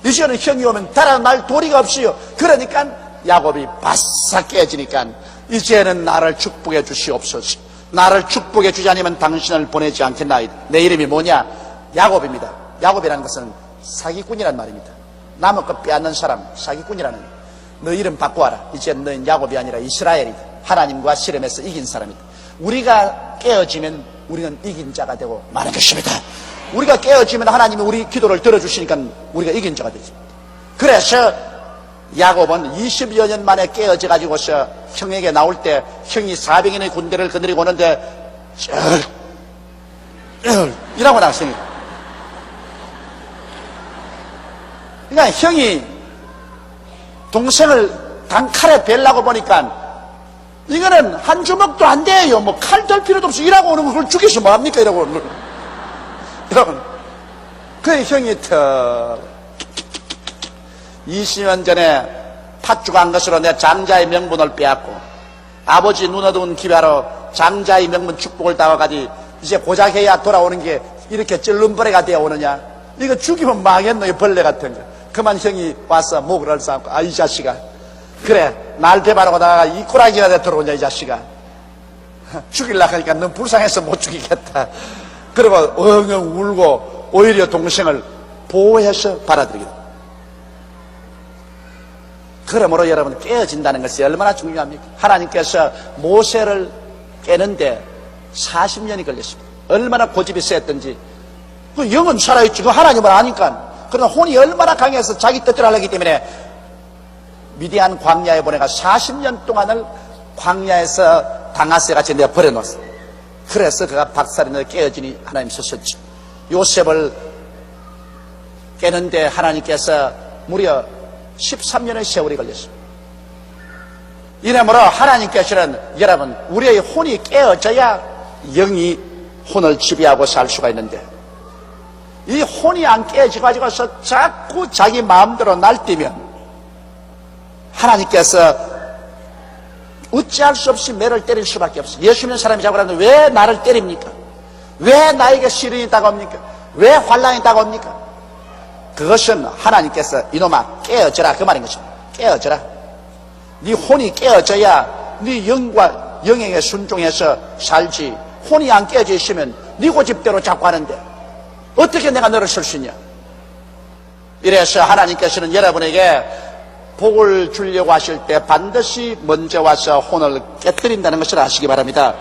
이제는 형이 오면 달아날 도리가 없어요. 그러니까 야곱이 바싹 깨지니까 이제는 나를 축복해 주시옵소서. 나를 축복해 주지 않으면 당신을 보내지 않겠나이다. 내 이름이 뭐냐? 야곱입니다. 야곱이라는 것은 사기꾼이란 말입니다. 남의 것 빼앗는 사람, 사기꾼이라는. 너 이름 바꿔와라. 이제 너는 야곱이 아니라 이스라엘이다. 하나님과 씨름해서 이긴 사람이다. 우리가 깨어지면 우리는 이긴 자가 되고 마는 것입니다. 우리가 깨어지면 하나님이 우리 기도를 들어주시니까 우리가 이긴 자가 되지. 그래서 야곱은 20여 년 만에 깨어져 가지고서 형에게 나올 때 형이 400인의 군대를 거느리고 오는데 이라고 나왔어요. 그러니까 형이 동생을 단칼에 벨라고 보니까 이거는 한 주먹도 안 돼요. 뭐 칼 들 필요도 없이 일하고 오는 걸 죽여서 뭐합니까? 이라고 여러분, 그 형이 20년 전에 팥죽 한 것으로 내 장자의 명분을 빼앗고 아버지 눈 어두운 기회로 장자의 명분 축복을 따와가지 이제 고작해야 돌아오는 게 이렇게 찔름벌레가 되어 오느냐? 이거 죽이면 망했노, 이 벌레 같은 거. 그만 형이 와서 목을 쌓고, 아, 이 자식아. 그래, 날 배바라고 나가 이 꼬라지가 돼 들어오냐, 이 자식아. 죽이려고 하니까 넌 불쌍해서 못 죽이겠다. 그리고 엉엉 울고 오히려 동생을 보호해서 받아들이겠다. 그러므로 여러분, 깨어진다는 것이 얼마나 중요합니까? 하나님께서 모세를 깨는데 40년이 걸렸습니다. 얼마나 고집이 셌던지. 그 영은 살아있지, 그 하나님을 아니까. 그러나 혼이 얼마나 강해서 자기 뜻대로 하기 때문에 미디안 광야에 보내가 40년 동안을 광야에서 당하세같이 내가 버려놓았어요. 그래서 그가 박살이 깨어지니 하나님 서셨죠. 요셉을 깨는데 하나님께서 무려 13년의 세월이 걸렸습니다. 이러므로 하나님께서는 여러분, 우리의 혼이 깨어져야 영이 혼을 지배하고 살 수가 있는데, 이 혼이 안 깨어져가지고서 자꾸 자기 마음대로 날뛰면 하나님께서 어찌할 수 없이 매를 때릴 수밖에 없어요. 예수 믿는 사람이 자꾸 그러는데 왜 나를 때립니까? 왜 나에게 시련이 다가옵니까? 왜 환난이 다가옵니까? 그것은 하나님께서 이놈아 깨어져라, 그 말인 것입니다. 깨어져라. 네 혼이 깨어져야 네 영과 영행에 순종해서 살지. 혼이 안 깨어져 있으면 네 고집대로 자꾸 하는데 어떻게 내가 너를 쓸 수 있냐? 이래서 하나님께서는 여러분에게 복을 주려고 하실 때 반드시 먼저 와서 혼을 깨뜨린다는 것을 아시기 바랍니다.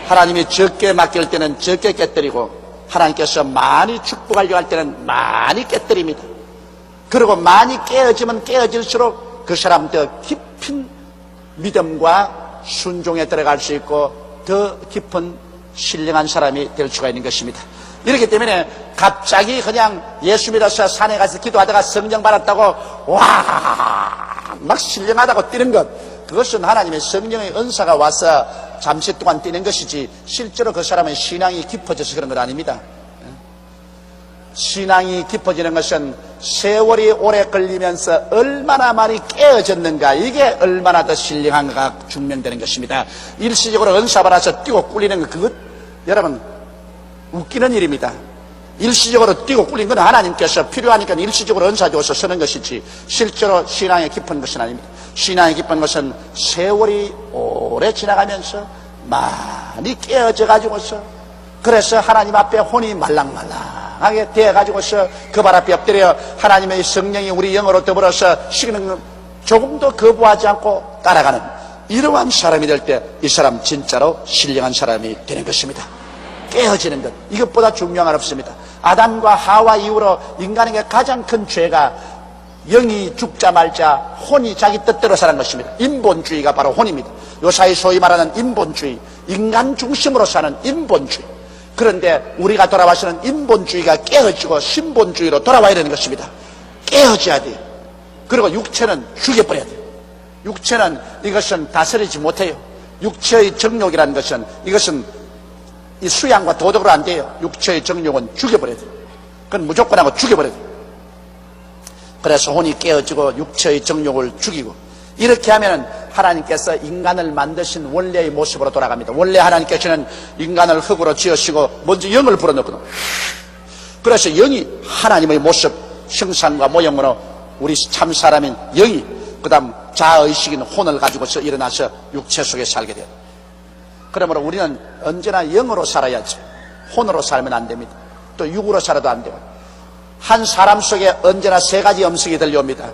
하나님이 적게 맡길 때는 적게 깨뜨리고 하나님께서 많이 축복하려고 할 때는 많이 깨뜨립니다. 그리고 많이 깨어지면 깨어질수록 그 사람 더 깊은 믿음과 순종에 들어갈 수 있고 더 깊은 신령한 사람이 될 수가 있는 것입니다. 이렇기 때문에 갑자기 그냥 예수 믿어서 산에 가서 기도하다가 성령 받았다고 막 신령하다고 뛰는 것, 그것은 하나님의 성령의 은사가 와서 잠시 동안 뛰는 것이지 실제로 그 사람의 신앙이 깊어져서 그런 건 아닙니다. 신앙이 깊어지는 것은 세월이 오래 걸리면서 얼마나 많이 깨어졌는가, 이게 얼마나 더 신령한가가 증명되는 것입니다. 일시적으로 은사 받아서 뛰고 꿀리는 것, 그것 여러분 웃기는 일입니다. 일시적으로 뛰고 꿀린 건 하나님께서 필요하니까 일시적으로 은사 주어서 쓰는 것이지 실제로 신앙이 깊은 것은 아닙니다. 신앙이 깊은 것은 세월이 오래 지나가면서 많이 깨어져 가지고서, 그래서 하나님 앞에 혼이 말랑말랑하게 되어 가지고서 그 발 앞에 엎드려 하나님의 성령이 우리 영으로 더불어서 식는 조금도 거부하지 않고 따라가는 이러한 사람이 될 때 이 사람 진짜로 신령한 사람이 되는 것입니다. 깨어지는 것, 이것보다 중요한 건 없습니다. 아담과 하와 이후로 인간에게 가장 큰 죄가 영이 죽자 말자 혼이 자기 뜻대로 사는 것입니다. 인본주의가 바로 혼입니다. 요사이 소위 말하는 인본주의, 인간 중심으로 사는 인본주의. 그런데 우리가 돌아와서는 인본주의가 깨어지고 신본주의로 돌아와야 되는 것입니다. 깨어져야 돼요. 그리고 육체는 죽여버려야 돼요. 육체는 이것은 다스리지 못해요. 육체의 정욕이라는 것은 이것은 이 수양과 도덕으로 안 돼요. 육체의 정욕은 죽여버려야 돼요. 그건 무조건 하고 죽여버려야 돼요. 그래서 혼이 깨어지고 육체의 정욕을 죽이고, 이렇게 하면 하나님께서 인간을 만드신 원래의 모습으로 돌아갑니다. 원래 하나님께서는 인간을 흙으로 지으시고 먼저 영을 불어넣거든요. 그래서 영이 하나님의 모습, 형상과 모형으로 우리 참 사람인 영이 그 다음 자의식인 혼을 가지고서 일어나서 육체 속에 살게 돼요. 그러므로 우리는 언제나 영으로 살아야지 혼으로 살면 안 됩니다. 또 육으로 살아도 안 돼요. 한 사람 속에 언제나 세 가지 음성이 들려옵니다.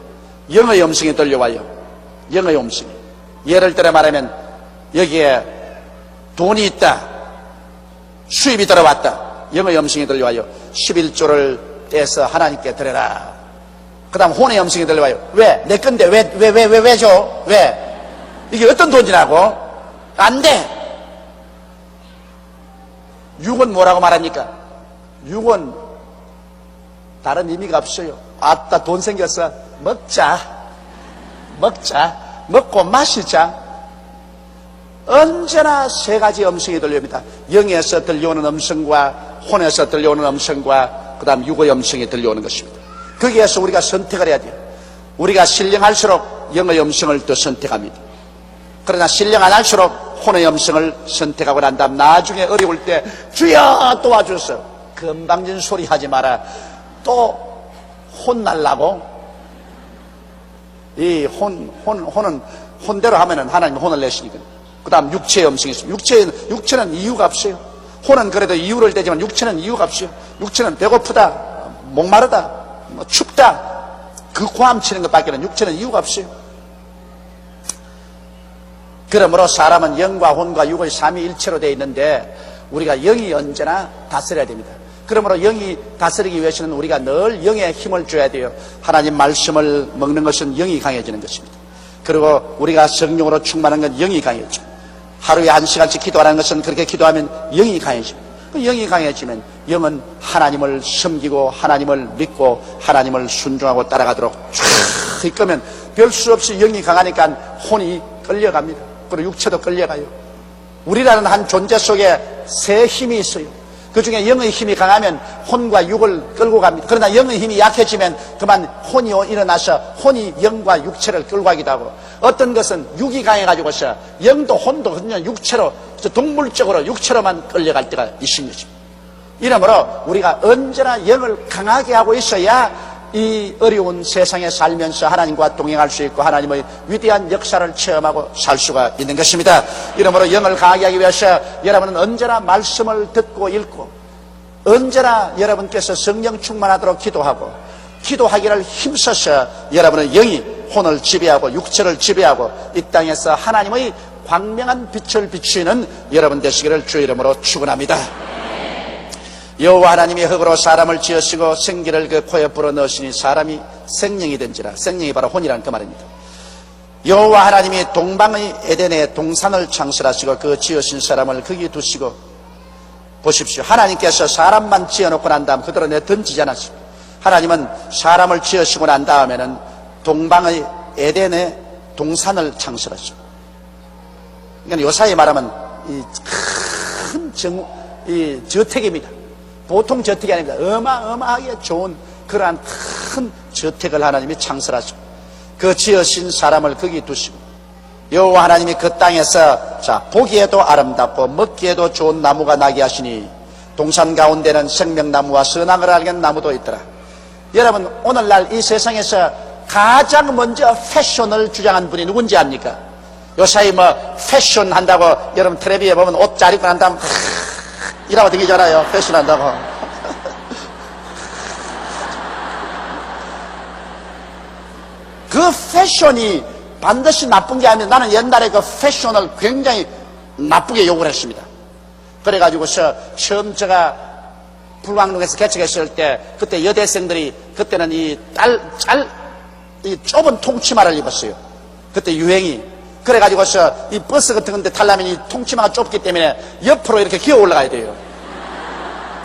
영의 음성이 들려와요. 영의 음성이. 예를 들어 말하면 여기에 돈이 있다, 수입이 들어왔다, 영의 음성이 들려와요. 11조를 떼서 하나님께 드려라. 그 다음 혼의 음성이 들려와요. 왜? 내 건데 왜 줘? 왜? 이게 어떤 돈이라고? 안 돼. 6은 뭐라고 말합니까? 6은 다른 의미가 없어요. 아따, 돈 생겼어. 먹자. 먹고 마시자. 언제나 세 가지 음성이 들려옵니다. 영에서 들려오는 음성과 혼에서 들려오는 음성과 그 다음 육의 음성이 들려오는 것입니다. 거기에서 우리가 선택을 해야 돼요. 우리가 신령할수록 영의 음성을 또 선택합니다. 그러나 신령 안 할수록 혼의 음성을 선택하고 난 다음 나중에 어려울 때 주여 도와주소. 건방진 소리 하지 마라. 또 혼날라고? 이 혼은 혼대로 하면은 하나님 혼을 내시니까. 그 다음 육체의 음성이 있습니다. 육체는 이유가 없어요. 혼은 그래도 이유를 대지만 육체는 이유가 없어요. 육체는 배고프다, 목마르다, 춥다, 그 고함 치는 것밖에는 육체는 이유가 없어요. 그러므로 사람은 영과 혼과 육의 삼위일체로 되어 있는데 우리가 영이 언제나 다스려야 됩니다. 그러므로 영이 다스리기 위해서는 우리가 늘 영에 힘을 줘야 돼요. 하나님 말씀을 먹는 것은 영이 강해지는 것입니다. 그리고 우리가 성령으로 충만한 건 영이 강해지죠. 하루에 1시간씩 기도하는 것은 그렇게 기도하면 영이 강해집니다. 그 영이 강해지면 영은 하나님을 섬기고 하나님을 믿고 하나님을 순종하고 따라가도록 쫙 이끌면 별 수 없이 영이 강하니까 혼이 끌려갑니다. 그리고 육체도 끌려가요. 우리라는 한 존재 속에 세 힘이 있어요. 그 중에 영의 힘이 강하면 혼과 육을 끌고 갑니다. 그러나 영의 힘이 약해지면 그만 혼이 일어나서 혼이 영과 육체를 끌고 가기도 하고, 어떤 것은 육이 강해가지고서 영도 혼도 그냥 육체로, 동물적으로 육체로만 끌려갈 때가 있습니다. 이러므로 우리가 언제나 영을 강하게 하고 있어야 이 어려운 세상에 살면서 하나님과 동행할 수 있고 하나님의 위대한 역사를 체험하고 살 수가 있는 것입니다. 이러므로 영을 강하게 하기 위해서 여러분은 언제나 말씀을 듣고 읽고, 언제나 여러분께서 성령 충만하도록 기도하고, 기도하기를 힘써서 여러분의 영이 혼을 지배하고 육체를 지배하고 이 땅에서 하나님의 광명한 빛을 비추는 여러분 되시기를 주의 이름으로 축원합니다. 여호와 하나님이 흙으로 사람을 지으시고 생기를 그 코에 불어넣으시니 사람이 생명이 된지라. 생명이 바로 혼이라는 그 말입니다. 여호와 하나님이 동방의 에덴에 동산을 창설하시고 그 지으신 사람을 거기 두시고, 보십시오. 하나님께서 사람만 지어놓고 난 다음 그대로 내던지지 않았습니다. 하나님은 사람을 지으시고 난 다음에는 동방의 에덴에 동산을 창설하시고, 그러니까 요사이 말하면 이 저택입니다. 보통 저택이 아닙니다. 어마어마하게 좋은 그러한 큰 저택을 하나님이 창설하시고 그 지으신 사람을 거기 두시고, 여호와 하나님이 그 땅에서 보기에도 아름답고 먹기에도 좋은 나무가 나게 하시니 동산 가운데는 생명나무와 선악을 알는 나무도 있더라. 여러분, 오늘날 이 세상에서 가장 먼저 패션을 주장한 분이 누군지 압니까? 요사이 패션 한다고 여러분 텔레비에 보면 옷 잘 입고 난 다음 이라고 되기잖아요. 패션 한다고. 그 패션이 반드시 나쁜 게 아니라, 나는 옛날에 그 패션을 굉장히 나쁘게 욕을 했습니다. 그래가지고서 처음 제가 불광동에서 개척했을 때 그때 여대생들이 그때는 이 좁은 통치마를 입었어요. 그때 유행이. 그래가지고서 이 버스 같은 데 타려면 이 통치마가 좁기 때문에 옆으로 이렇게 기어 올라가야 돼요.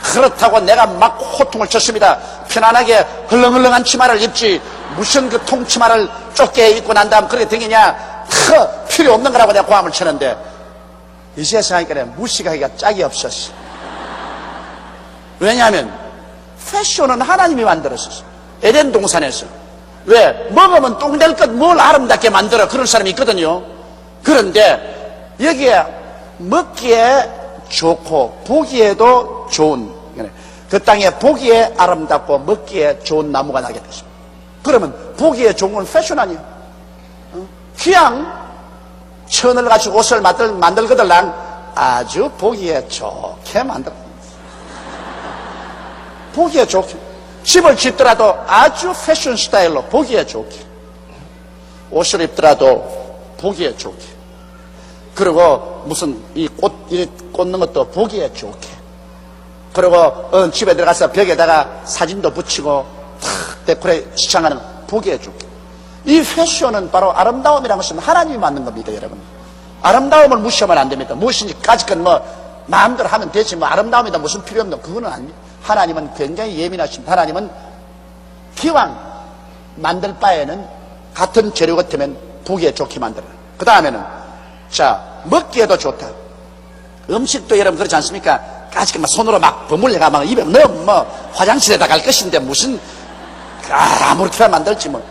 그렇다고 내가 막 호통을 쳤습니다. 편안하게 헐렁헐렁한 치마를 입지 무슨 그 통치마를 좁게 입고 난 다음 그렇게 댕기냐. 필요 없는 거라고 내가 고함을 쳤는데 이제 생각하니까 무식하기가 짝이 없었어. 왜냐하면 패션은 하나님이 만들었었어. 에덴 동산에서. 왜? 먹으면 똥 될 것 뭘 아름답게 만들어. 그런 사람이 있거든요. 그런데 여기에 먹기에 좋고 보기에도 좋은, 그 땅에 보기에 아름답고 먹기에 좋은 나무가 나게 됐습니다. 그러면 보기에 좋은 건 패션 아니에요. 그냥 천을 가지고 옷을 만들거들랑 아주 보기에 좋게 만들어. 보기에 좋게. 집을 짓더라도 아주 패션 스타일로 보기에 좋게. 옷을 입더라도 보기에 좋게. 그리고 무슨 이 꽃, 이 꽂는 것도 보기에 좋게. 그리고 집에 들어가서 벽에다가 사진도 붙이고 탁 데코레 시청하는 거 보기에 좋게. 이 패션은 바로 아름다움이라는 것은 하나님이 만든 겁니다, 여러분. 아름다움을 무시하면 안 됩니다. 무엇인지 까짓건 마음대로 하면 되지 아름다움이다 무슨 필요 없는 그거는 아닙니다. 하나님은 굉장히 예민하십니다. 하나님은 기왕 만들 바에는 같은 재료 같으면 보기에 좋게 만들어요. 그 다음에는 자 먹기에도 좋다. 음식도 여러분 그렇지 않습니까? 까짓건 손으로 막 버물려가 막 입에 넣으면 화장실에다 갈 것인데 무슨 아무렇게나 만들지 뭐.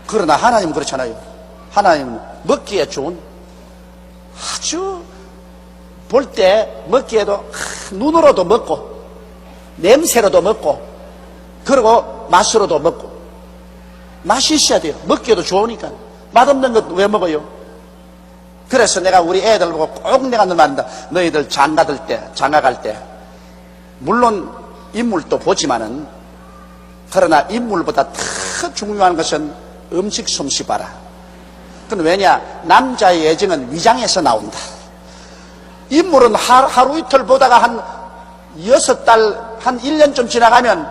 그러나 하나님은 그렇잖아요. 하나님은 먹기에 좋은 아주 볼 때 먹기에도 눈으로도 먹고 냄새로도 먹고 그리고 맛으로도 먹고 맛이 있어야 돼요. 먹기에도 좋으니까. 맛없는 것 왜 먹어요? 그래서 내가 우리 애들 보고 꼭 내가 늘 말한다. 너희들 장가 갈 때 물론 인물도 보지만은 그러나 인물보다 더 중요한 것은 음식 솜씨 봐라. 그건 왜냐? 남자의 애정은 위장에서 나온다. 인물은 하루 이틀 보다가 한 6달, 한 1년 좀 지나가면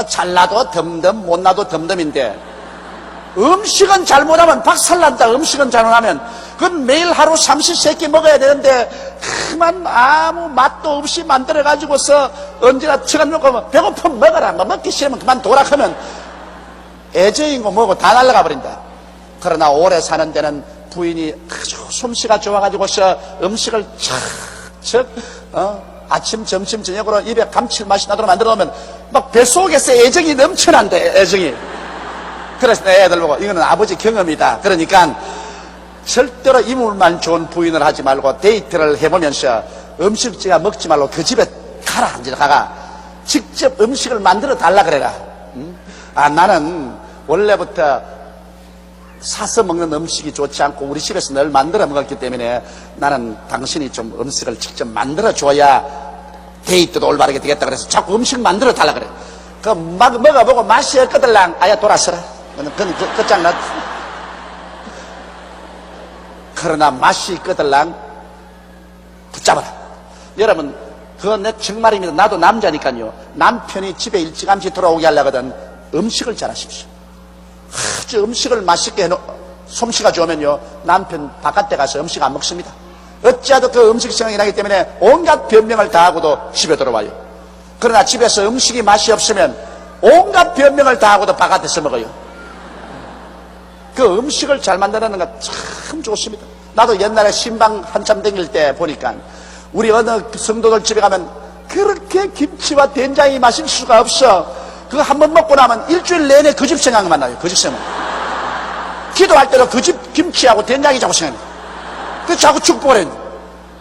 잘나도 덤덤, 못나도 덤덤인데 음식은 잘못하면 박살난다. 음식은 잘못하면 그건 매일 하루 30세끼 먹어야 되는데 그만 아무 맛도 없이 만들어가지고서 언제나 쳐가놓고 배고프면 먹어라. 먹기 싫으면 그만 도락하면 애정이고 뭐고 다 날아가 버린다. 그러나 오래 사는 데는 부인이 아주 솜씨가 좋아가지고서 음식을 척척 아침, 점심, 저녁으로 입에 감칠맛이 나도록 만들어 놓으면 막 뱃속에서 애정이 넘쳐난대. 애정이. 그래서 내 애들 보고 이거는 아버지 경험이다. 그러니까 절대로 인물만 좋은 부인을 하지 말고 데이트를 해보면서 음식지가 먹지 말고 그 집에 가라. 이제 가가 직접 음식을 만들어 달라 그래라. 나는 원래부터 사서 먹는 음식이 좋지 않고 우리 집에서 늘 만들어 먹었기 때문에 나는 당신이 좀 음식을 직접 만들어 줘야 데이트도 올바르게 되겠다. 그래서 자꾸 음식 만들어 달라 그래. 그 먹어보고 맛이 없거들랑 아야 돌아서라. 그건 끝장났. 그러나 맛이 있거들랑 붙잡아라. 여러분 그건 내 정말입니다. 나도 남자니까요. 남편이 집에 일찌감치 돌아오게 하려거든 음식을 잘하십시오. 아주 음식을 맛있게 솜씨가 좋으면요 남편 바깥에 가서 음식 안 먹습니다. 어찌하든 그 음식 생각이 나기 때문에 온갖 변명을 다 하고도 집에 들어와요. 그러나 집에서 음식이 맛이 없으면 온갖 변명을 다 하고도 바깥에서 먹어요. 그 음식을 잘 만드는 거 참 좋습니다. 나도 옛날에 신방 한참 다닐 때 보니까 우리 어느 성도들 집에 가면 그렇게 김치와 된장이 맛있을 수가 없어. 그거 한 번 먹고 나면 일주일 내내 그 집 생각만 나요. 그 집 생각. 기도할 때도 그 집 김치하고 된장이 자꾸 생각나요. 그래서 자꾸 축복을 해요.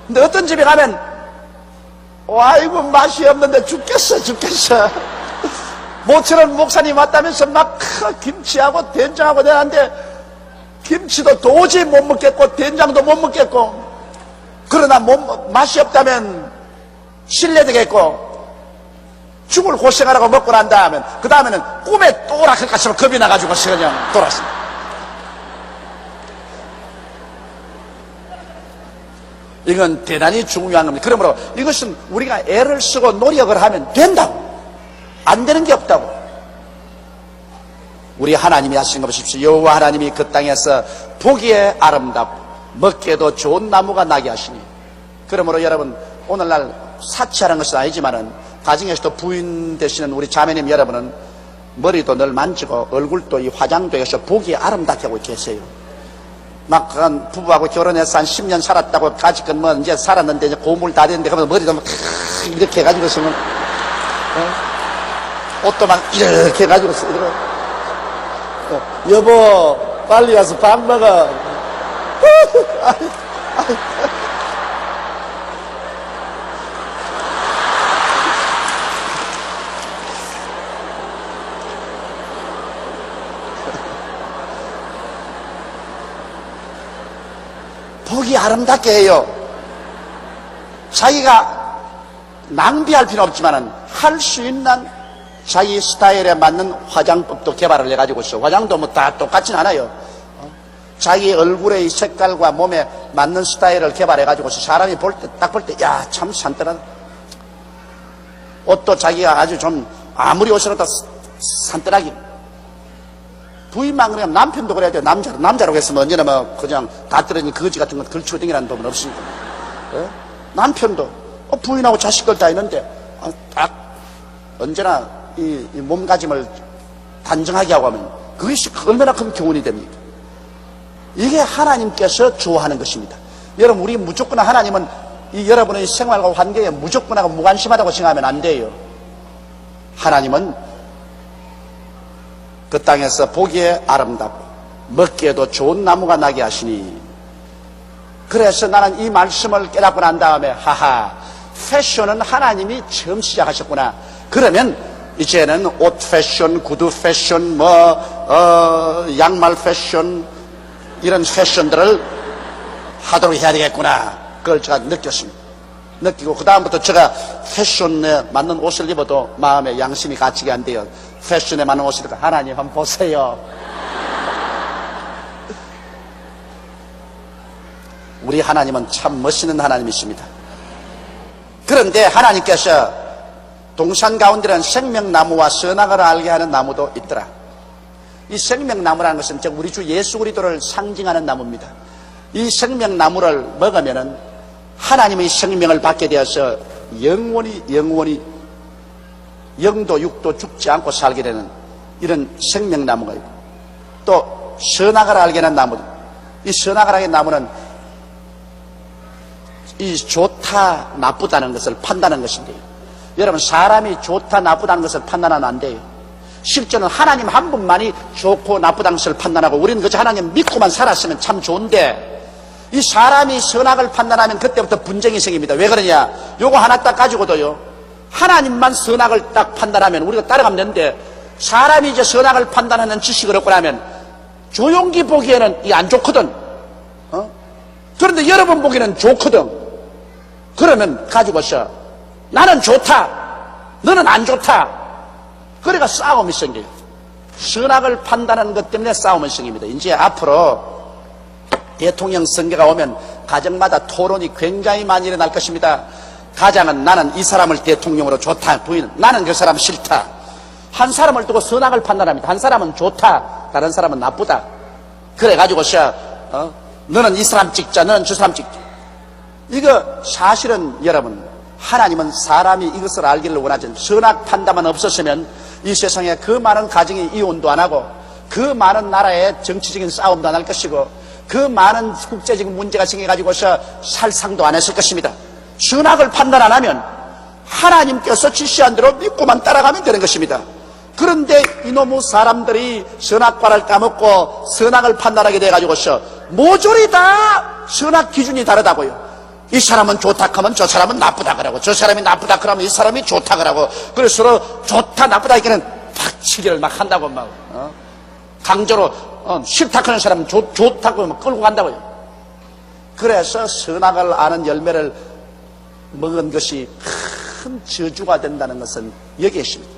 근데 어떤 집에 가면 아이고 맛이 없는데 죽겠어. 모처럼 목사님 왔다면서 막 김치하고 된장하고 내는데 김치도 도저히 못 먹겠고 된장도 못 먹겠고 그러나 맛이 없다면 실례되겠고 죽을 고생하라고 먹고 난 다음에 그 다음에는 꿈에 또라클같이 겁이 나가지고 그냥 돌았습니다. 이건 대단히 중요한 겁니다. 그러므로 이것은 우리가 애를 쓰고 노력을 하면 된다고. 안 되는 게 없다고. 우리 하나님이 하신 거 보십시오. 여호와 하나님이 그 땅에서 보기에 아름답고 먹기에도 좋은 나무가 나게 하시니. 그러므로 여러분 오늘날 사치하는 것은 아니지만은 가정에서도 부인 되시는 우리 자매님 여러분은 머리도 늘 만지고 얼굴도 이 화장도 해서 보기에 아름답게 하고 계세요. 막 부부하고 결혼해서 한 10년 살았다고 가지건 뭐 이제 살았는데 이제 고물 다 됐는데 그러면 머리도 막 이렇게 해가지고 쓰면 옷도 막 이렇게 해가지고 쓰고 여보 빨리 와서 밥 먹어. 보기 아름답게 해요. 자기가 낭비할 필요 없지만은 할 수 있는 자기 스타일에 맞는 화장법도 개발을 해가지고서 화장도 뭐 다 똑같진 않아요. 자기 얼굴의 색깔과 몸에 맞는 스타일을 개발해가지고서 사람이 딱 볼 때, 야, 참 산뜻하다. 옷도 자기가 아주 좀 아무리 옷을 얻다 산뜻하게. 부인만 그러면 남편도 그래야 돼요. 남자라고 했으면 언제나 뭐 그냥 다 떨어진 거지 같은 건 걸치고 다니라는 법은 없으니까. 예? 남편도 부인하고 자식들 다 있는데 딱 언제나 이 몸가짐을 단정하게 하고 하면 그것이 얼마나 큰 교훈이 됩니까? 이게 하나님께서 좋아하는 것입니다. 여러분, 우리 무조건 하나님은 이 여러분의 생활과 환경에 무조건하고 무관심하다고 생각하면 안 돼요. 하나님은 그 땅에서 보기에 아름답고 먹기에도 좋은 나무가 나게 하시니, 그래서 나는 이 말씀을 깨닫고 난 다음에 하하, 패션은 하나님이 처음 시작하셨구나. 그러면 이제는 옷 패션, 구두 패션, 양말 패션, 이런 패션들을 하도록 해야 되겠구나. 그걸 제가 느꼈습니다. 느끼고 그 다음부터 제가 패션에 맞는 옷을 입어도 마음에 양심이 갇히게 안 돼요. 패션에 맞는 옷을 입고 하나님 한번 보세요. 우리 하나님은 참 멋있는 하나님이십니다. 그런데 하나님께서 동산 가운데는 생명나무와 선악을 알게 하는 나무도 있더라. 이 생명나무라는 것은 우리 주 예수 그리스도를 상징하는 나무입니다. 이 생명나무를 먹으면은 하나님의 생명을 받게 되어서 영원히 영도 육도 죽지 않고 살게 되는 이런 생명나무가 있고, 또 선악을 알게 하는 나무, 이 선악을 알게 하는 나무는 이 좋다 나쁘다는 것을 판단하는 것인데요. 여러분, 사람이 좋다 나쁘다는 것을 판단하면 안 돼요. 실제는 하나님 한 분만이 좋고 나쁘다는 것을 판단하고, 우리는 그저 하나님 믿고만 살았으면 참 좋은데, 이 사람이 선악을 판단하면 그때부터 분쟁이 생깁니다. 왜 그러냐? 요거 하나 딱 가지고도요, 하나님만 선악을 딱 판단하면 우리가 따라가면 되는데, 사람이 이제 선악을 판단하는 지식을 얻고 나면 조용기 보기에는 이 안 좋거든. 그런데 여러분 보기에는 좋거든. 그러면 가지고서 나는 좋다, 너는 안 좋다, 그러니까 싸움이 생겨요. 선악을 판단하는 것 때문에 싸움이 생깁니다. 이제 앞으로 대통령 선거가 오면 가정마다 토론이 굉장히 많이 일어날 것입니다. 가장은 나는 이 사람을 대통령으로 좋다, 부인은 나는 그 사람 싫다. 한 사람을 두고 선악을 판단합니다. 한 사람은 좋다, 다른 사람은 나쁘다. 그래가지고서 너는 이 사람 찍자, 너는 저 사람 찍자. 이거 사실은 여러분, 하나님은 사람이 이것을 알기를 원하지 않습니다. 선악 판단만 없었으면 이 세상에 그 많은 가정이 이혼도 안 하고, 그 많은 나라의 정치적인 싸움도 안 할 것이고, 그 많은 국제적인 문제가 생겨가지고서 살상도 안 했을 것입니다. 선악을 판단 안 하면 하나님께서 지시한 대로 믿고만 따라가면 되는 것입니다. 그런데 이놈의 사람들이 선악과를 까먹고 선악을 판단하게 돼가지고서 모조리 다 선악 기준이 다르다고요. 이 사람은 좋다 그러면 저 사람은 나쁘다 그러고, 저 사람이 나쁘다 그러면 이 사람이 좋다 그러고, 그래서 서로 좋다 나쁘다 이렇게는 박치기를 막 한다고 막 강제로 싫다 하는 사람은 좋다고 막 끌고 간다고요. 그래서 선악을 아는 열매를 먹은 것이 큰 저주가 된다는 것은 여기에 있습니다.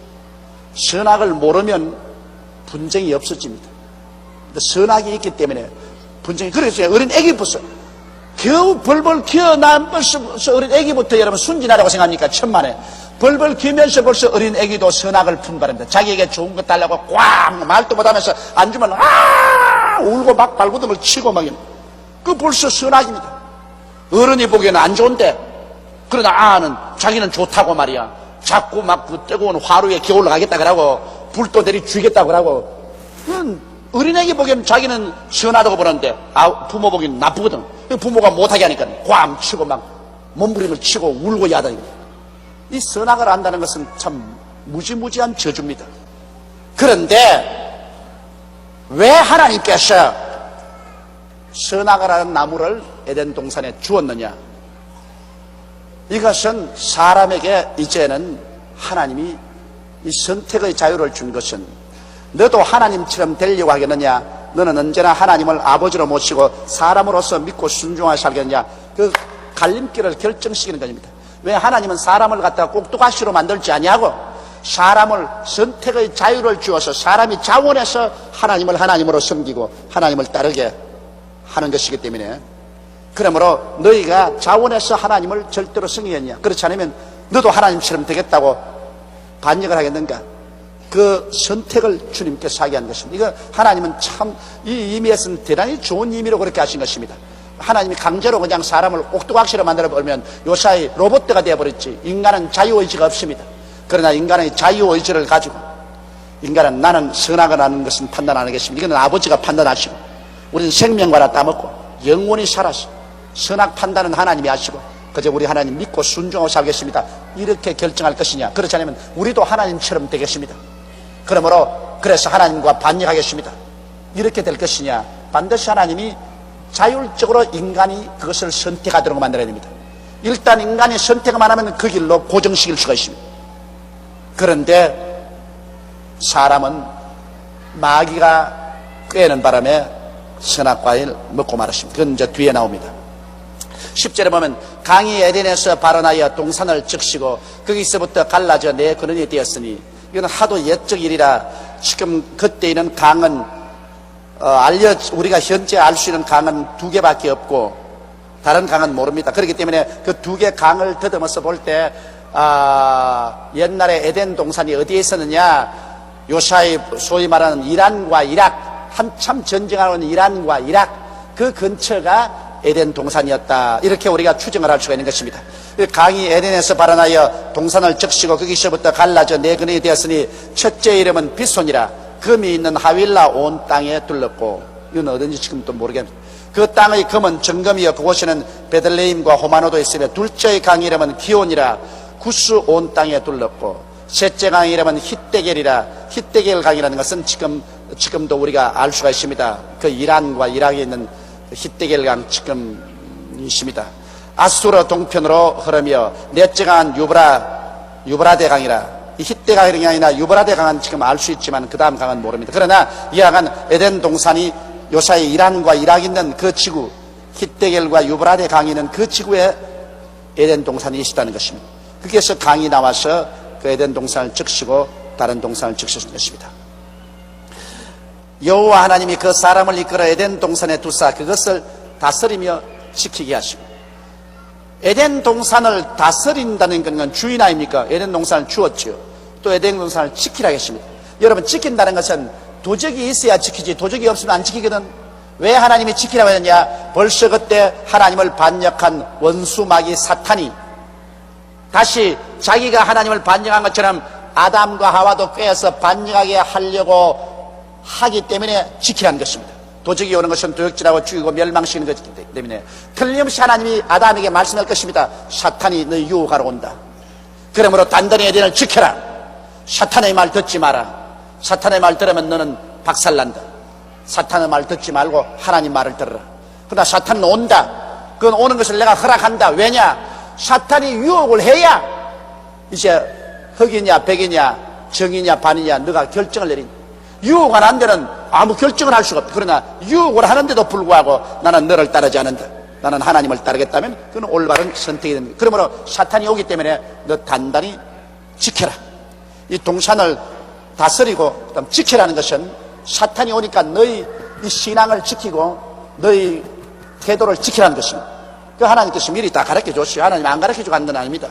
선악을 모르면 분쟁이 없어집니다. 선악이 있기 때문에 분쟁이, 그래서 어린 애기부터 겨우 벌벌 기어난 벌써 어린 애기부터 여러분 순진하다고 생각합니까? 천만에 벌벌 기면서 벌써 어린 애기도 선악을 분발합니다. 자기에게 좋은 것 달라고 꽉 말도 못하면서 안 주면 울고 막 발구등을 치고 막, 그 벌써 선악입니다. 어른이 보기에는 안 좋은데, 그러나 아는 자기는 좋다고 말이야. 자꾸 막 그 뜨거운 화루에 기어 올라가겠다 그러고 불도 내리 죽이겠다 그러고, 어린애기 보기에는 자기는 선하다고 보는데 부모 보기에는 나쁘거든. 부모가 못하게 하니까 꽝 치고 막 몸부림을 치고 울고 야단이고. 이 선악을 안다는 것은 참 무지무지한 저주입니다. 그런데 왜 하나님께서 선악을 하는 나무를 에덴 동산에 주었느냐? 이것은 사람에게 이제는 하나님이 이 선택의 자유를 준 것은, 너도 하나님처럼 되려고 하겠느냐, 너는 언제나 하나님을 아버지로 모시고 사람으로서 믿고 순종하게 살겠느냐, 그 갈림길을 결정시키는 것입니다. 왜 하나님은 사람을 갖다가 꼭두가시로 만들지 아니하고 사람을 선택의 자유를 주어서 사람이 자원해서 하나님을 하나님으로 섬기고 하나님을 따르게 하는 것이기 때문에, 그러므로 너희가 자원해서 하나님을 절대로 승리했냐? 그렇지 않으면 너도 하나님처럼 되겠다고 반역을 하겠는가? 그 선택을 주님께서 하게 한 것입니다. 이거 하나님은 참 이 의미에서는 대단히 좋은 의미로 그렇게 하신 것입니다. 하나님이 강제로 그냥 사람을 옥두각시로 만들어 버리면 요사이 로봇가 되어버렸지. 인간은 자유의지가 없습니다. 그러나 인간의 자유의지를 가지고 인간은 나는 선악을 하는 것은 판단 안 하겠습니다. 이거는 아버지가 판단하시고, 우리는 생명과나 따먹고 영원히 살아서 선악 판단은 하나님이 하시고 그저 우리 하나님 믿고 순종하고 살겠습니다. 이렇게 결정할 것이냐? 그렇지 않으면 우리도 하나님처럼 되겠습니다. 그러므로 그래서 하나님과 반역하겠습니다. 이렇게 될 것이냐? 반드시 하나님이 자율적으로 인간이 그것을 선택하도록 만들어야 됩니다. 일단 인간이 선택만 하면 그 길로 고정시킬 수가 있습니다. 그런데 사람은 마귀가 꾀는 바람에 선악과일 먹고 말았습니다. 그건 이제 뒤에 나옵니다. 10절에 보면 강이 에덴에서 발원하여 동산을 적시고 거기서부터 갈라져 내 근원이 되었으니, 이건 하도 옛적 일이라 지금 그때에는 강은 우리가 현재 알 수 있는 강은 두 개밖에 없고 다른 강은 모릅니다. 그렇기 때문에 그 두 개 강을 더듬어서 볼 때 옛날에 에덴 동산이 어디에 있었느냐? 요사이 소위 말하는 이란과 이락, 한참 전쟁하는 이란과 이락 그 근처가 에덴 동산이었다. 이렇게 우리가 추정을 할 수가 있는 것입니다. 강이 에덴에서 발원하여 동산을 적시고 거기서부터 갈라져 네 근원이 되었으니 첫째 이름은 빗손이라. 금이 있는 하윌라 온 땅에 둘렀고, 이건 어딘지 지금 또 모르겠습니다. 그 땅의 금은 정금이여 그곳에는 베들레헴과 호마노도 있으며, 둘째의 강 이름은 기온이라. 구스 온 땅에 둘렀고, 셋째 강 이름은 히데겔이라. 히데겔 강이라는 것은 지금도 우리가 알 수가 있습니다. 그 이란과 이락에 있는 히데겔 강 지금 있습니다. 아수르 동편으로 흐르며, 넷째 강은 유브라데 강이라. 이 히데 강이 아니라 유브라데 강은 지금 알 수 있지만 그 다음 강은 모릅니다. 그러나 이하간 에덴 동산이 요사이 이란과 이락이 있는 그 지구, 히데겔과 유브라데 강이 있는 그 지구에 에덴 동산이 있었다는 것입니다. 거기에서 강이 나와서 그 에덴 동산을 적시고 다른 동산을 적시는 것입니다. 여호와 하나님이 그 사람을 이끌어 에덴 동산에 두사 그것을 다스리며 지키게 하시고, 에덴 동산을 다스린다는 건 주인 아닙니까? 에덴 동산을 주었죠. 또 에덴 동산을 지키라 했습니다. 여러분, 지킨다는 것은 도적이 있어야 지키지 도적이 없으면 안 지키거든. 왜 하나님이 지키라고 했느냐? 벌써 그때 하나님을 반역한 원수 마귀 사탄이 다시 자기가 하나님을 반역한 것처럼 아담과 하와도 꾀어서 반역하게 하려고 하기 때문에 지키라는 것입니다. 도적이 오는 것은 도적질하고 죽이고 멸망시키는 것이기 때문에 틀림없이 하나님이 아담에게 말씀할 것입니다. 사탄이 너희 유혹하러 온다. 그러므로 단단히 에덴을 지켜라. 사탄의 말 듣지 마라. 사탄의 말 들으면 너는 박살난다. 사탄의 말 듣지 말고 하나님 말을 들어라. 그러나 사탄은 온다. 그건 오는 것을 내가 허락한다. 왜냐? 사탄이 유혹을 해야 이제 흑이냐 백이냐 정이냐 반이냐 너가 결정을 내린다. 유혹 안 한 데는 아무 결정을 할 수가 없다. 그러나 유혹을 하는데도 불구하고 나는 너를 따르지 않는다. 나는 하나님을 따르겠다면 그건 올바른 선택이 됩니다. 그러므로 사탄이 오기 때문에 너 단단히 지켜라. 이 동산을 다스리고 지키라는 것은 사탄이 오니까 너희 이 신앙을 지키고 너희 태도를 지키라는 것입니다. 그 하나님께서 미리 다 가르쳐 줬어요. 하나님 안 가르쳐 주고 한 건 아닙니다.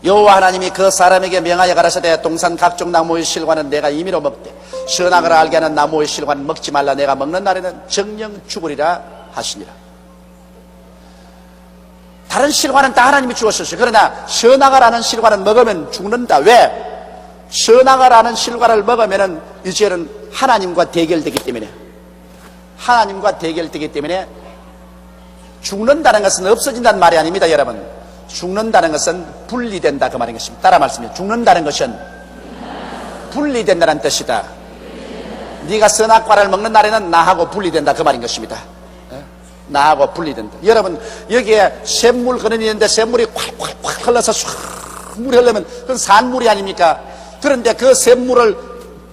여호와 하나님이 그 사람에게 명하여 가라사대 동산 각종 나무의 실과는 내가 임의로 먹되 선악을 알게 하는 나무의 실과는 먹지 말라. 내가 먹는 날에는 정령 죽으리라 하시니라. 다른 실과는 다 하나님이 주었었어요. 그러나 선악을 아는 실과는 먹으면 죽는다. 왜? 선악을 아는 실과를 먹으면 이제는 하나님과 대결되기 때문에, 하나님과 대결되기 때문에 죽는다는 것은 없어진다는 말이 아닙니다. 여러분, 죽는다는 것은 분리된다 그 말인 것입니다. 따라 말씀해. 죽는다는 것은 분리된다는 뜻이다. 네가 선악과를 먹는 날에는 나하고 분리된다 그 말인 것입니다. 나하고 분리된다. 여러분, 여기에 샘물 근원이 있는데 샘물이 콱콱콱 흘러서 唰 물이 흐르면 그건 산물이 아닙니까? 그런데 그 샘물을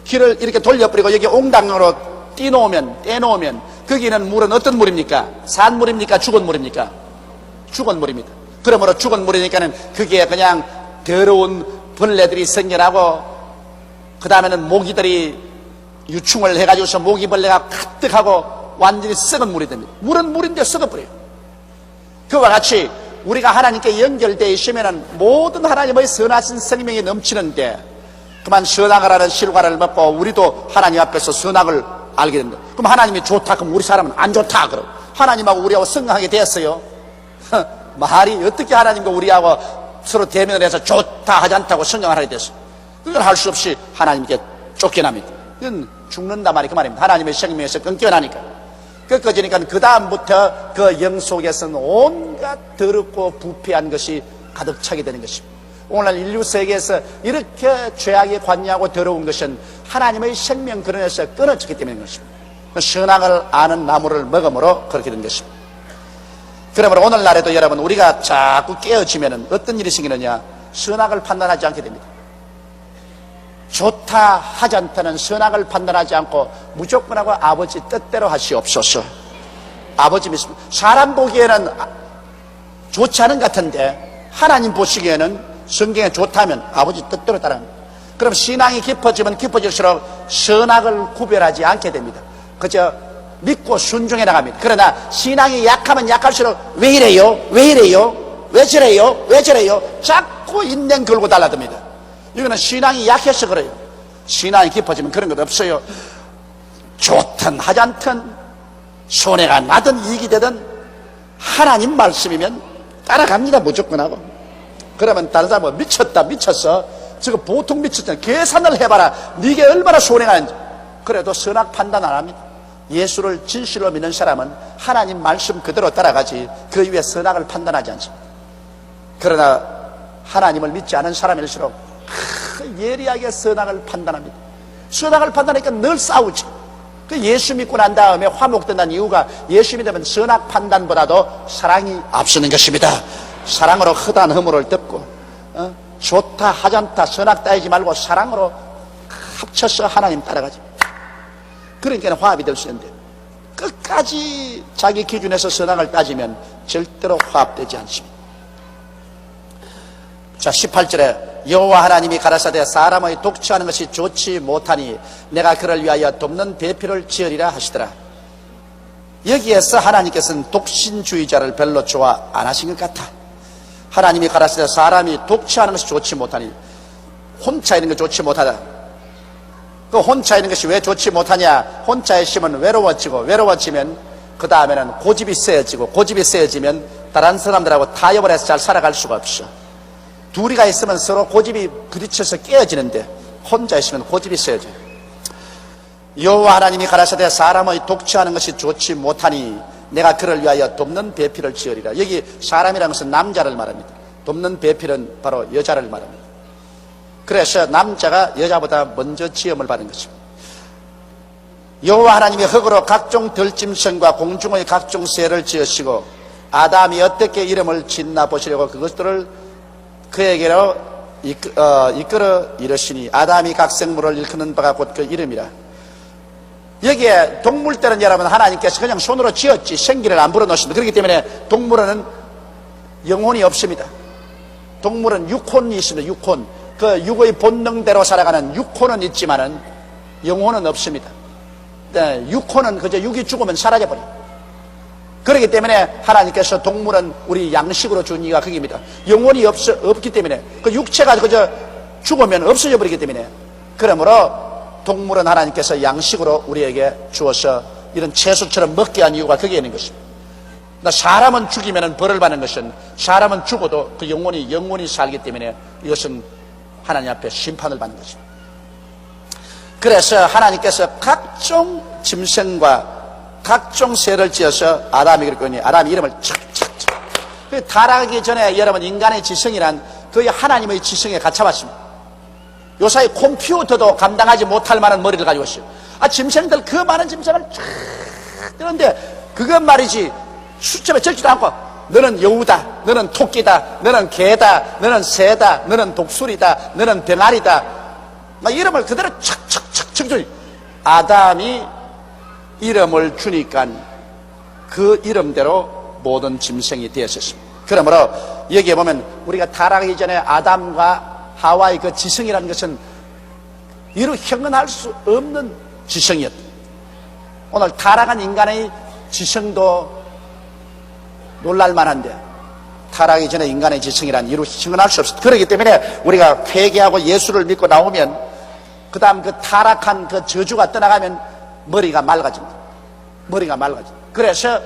길을 이렇게 돌려버리고 여기 옹당으로 떼놓으면 거기는 물은 어떤 물입니까? 산물입니까? 죽은 물입니까? 죽은 물입니다. 그러므로 죽은 물이니까는 그게 그냥 더러운 벌레들이 생겨나고 그 다음에는 모기들이 유충을 해가지고서 모기벌레가 가득하고 완전히 썩은 물이 됩니다. 물은 물인데 썩어버려요. 그와 같이 우리가 하나님께 연결되어 있으면 모든 하나님의 선하신 생명이 넘치는데 그만 선악을 하는 실과를 먹고 우리도 하나님 앞에서 선악을 알게 됩니다. 그럼 하나님이 좋다 그럼 우리 사람은 안 좋다 그러고 하나님하고 우리하고 성공하게 됐어요. 말이 어떻게 하나님과 우리하고 서로 대면을 해서 좋다 하지 않다고 성경을 하게 됐어요. 그걸 할 수 없이 하나님께 쫓겨납니다. 이건 죽는다 말이 그 말입니다. 하나님의 생명에서 끊겨나니까. 끊겨지니까 그 다음부터 그 영 속에서는 온갖 더럽고 부패한 것이 가득 차게 되는 것입니다. 오늘날 인류 세계에서 이렇게 죄악이 관여하고 더러운 것은 하나님의 생명 근원에서 끊어졌기 때문인 것입니다. 선악을 아는 나무를 먹음으로 그렇게 된 것입니다. 그러므로 오늘날에도 여러분 우리가 자꾸 깨어지면 어떤 일이 생기느냐, 선악을 판단하지 않게 됩니다. 좋다 하지 않다는 선악을 판단하지 않고 무조건 하고 아버지 뜻대로 하시옵소서. 아버지 믿습니다. 사람 보기에는 좋지 않은 것 같은데 하나님 보시기에는 성경에 좋다면 아버지 뜻대로 따라합니다. 그럼 신앙이 깊어지면 깊어질수록 선악을 구별하지 않게 됩니다. 그저 믿고 순종해 나갑니다. 그러나 신앙이 약하면 약할수록 왜 이래요? 왜 이래요? 왜 저래요? 왜 저래요? 자꾸 인내 걸고 달라듭니다. 이거는 신앙이 약해서 그래요. 신앙이 깊어지면 그런 것 없어요. 좋든 하지 않든 손해가 나든 이익이 되든 하나님 말씀이면 따라갑니다. 무조건 하고. 그러면 다른 사람은 미쳤다 미쳤어 저거 보통 미쳤잖아 계산을 해봐라 네게 얼마나 손해가 있는지. 그래도 선악 판단 안 합니다. 예수를 진실로 믿는 사람은 하나님 말씀 그대로 따라가지 그 위에 선악을 판단하지 않습니다. 그러나 하나님을 믿지 않은 사람일수록 예리하게 선악을 판단합니다. 선악을 판단하니까 늘 싸우지. 그 예수 믿고 난 다음에 화목된다는 이유가 예수 믿으면 선악 판단보다도 사랑이 앞서는 것입니다. 사랑으로 헛한 허물을 덮고 좋다 하지 않다 선악 따지지 말고 사랑으로 합쳐서 하나님 따라가지. 그러니까 화합이 될 수 있는데 끝까지 자기 기준에서 선악을 따지면 절대로 화합되지 않습니다. 자 18절에 여호와 하나님이 가라사대 사람의 독취하는 것이 좋지 못하니 내가 그를 위하여 돕는 배필을 지으리라 하시더라. 여기에서 하나님께서는 독신주의자를 별로 좋아 안 하신 것 같아. 하나님이 가라사대 사람이 독취하는 것이 좋지 못하니 혼자 있는 게 좋지 못하다. 그 혼자 있는 것이 왜 좋지 못하냐? 혼자 있으면 외로워지고 외로워지면 그 다음에는 고집이 세어지고 고집이 세어지면 다른 사람들하고 타협을 해서 잘 살아갈 수가 없어. 둘이가 있으면 서로 고집이 부딪혀서 깨어지는데 혼자 있으면 고집이 세어져요. 여호와 하나님이 가라사대 사람의 독취하는 것이 좋지 못하니 내가 그를 위하여 돕는 배필을 지으리라. 여기 사람이라는 것은 남자를 말합니다. 돕는 배필은 바로 여자를 말합니다. 그래서 남자가 여자보다 먼저 지음을 받은 것입니다. 여호와 하나님이 흙으로 각종 들짐승과 공중의 각종 새를 지으시고 아담이 어떻게 이름을 짓나 보시려고 그것들을 그에게로 이끌어 이르시니 아담이 각 생물을 일컫는 바가 곧 그 이름이라. 여기에 동물들은 여러분 하나님께서 그냥 손으로 지었지 생기를 안 불어넣습니다. 그렇기 때문에 동물은 영혼이 없습니다. 동물은 육혼이 있습니다. 육혼. 그 육의 본능대로 살아가는 육혼은 있지만은 영혼은 없습니다. 네, 육혼은 그저 육이 죽으면 사라져버려요. 그렇기 때문에 하나님께서 동물은 우리 양식으로 준 이유가 거기입니다. 영혼이 없기 때문에 그 육체가 그저 죽으면 없어져 버리기 때문에 그러므로 동물은 하나님께서 양식으로 우리에게 주어서 이런 채소처럼 먹게 한 이유가 거기에 있는 것입니다. 사람은 죽이면 벌을 받는 것은 사람은 죽어도 그 영혼이 살기 때문에 이것은 하나님 앞에 심판을 받는 것입니다. 그래서 하나님께서 각종 짐승과 각종 새를 지어서 아담에게 그랬더니 아담이 이름을 착착착. 타락하기 전에 여러분 인간의 지성이란 거의 하나님의 지성에 갇혀왔습니다. 요사이 컴퓨터도 감당하지 못할 만한 머리를 가지고 있어요. 짐승들 그 많은 짐승을 쫙 뜨는데 그것 말이지 수첩에 적지도 않고 너는 여우다, 너는 토끼다, 너는 개다, 너는 새다, 너는 독수리다, 너는 병아리다 막 이름을 그대로 착착착 적죠. 아담이 이름을 주니까 그 이름대로 모든 짐승이 되었습니다. 그러므로 여기에 보면 우리가 타락하기 전에 아담과 하와의 그 지성이라는 것은 이루 형언할 수 없는 지성이었다. 오늘 타락한 인간의 지성도 놀랄만한데 타락하기 전에 인간의 지성이란 이루 형언할 수 없었다. 그렇기 때문에 우리가 회개하고 예수를 믿고 나오면 그 다음 그 타락한 그 저주가 떠나가면 머리가 맑아집니다. 머리가 맑아집니다. 그래서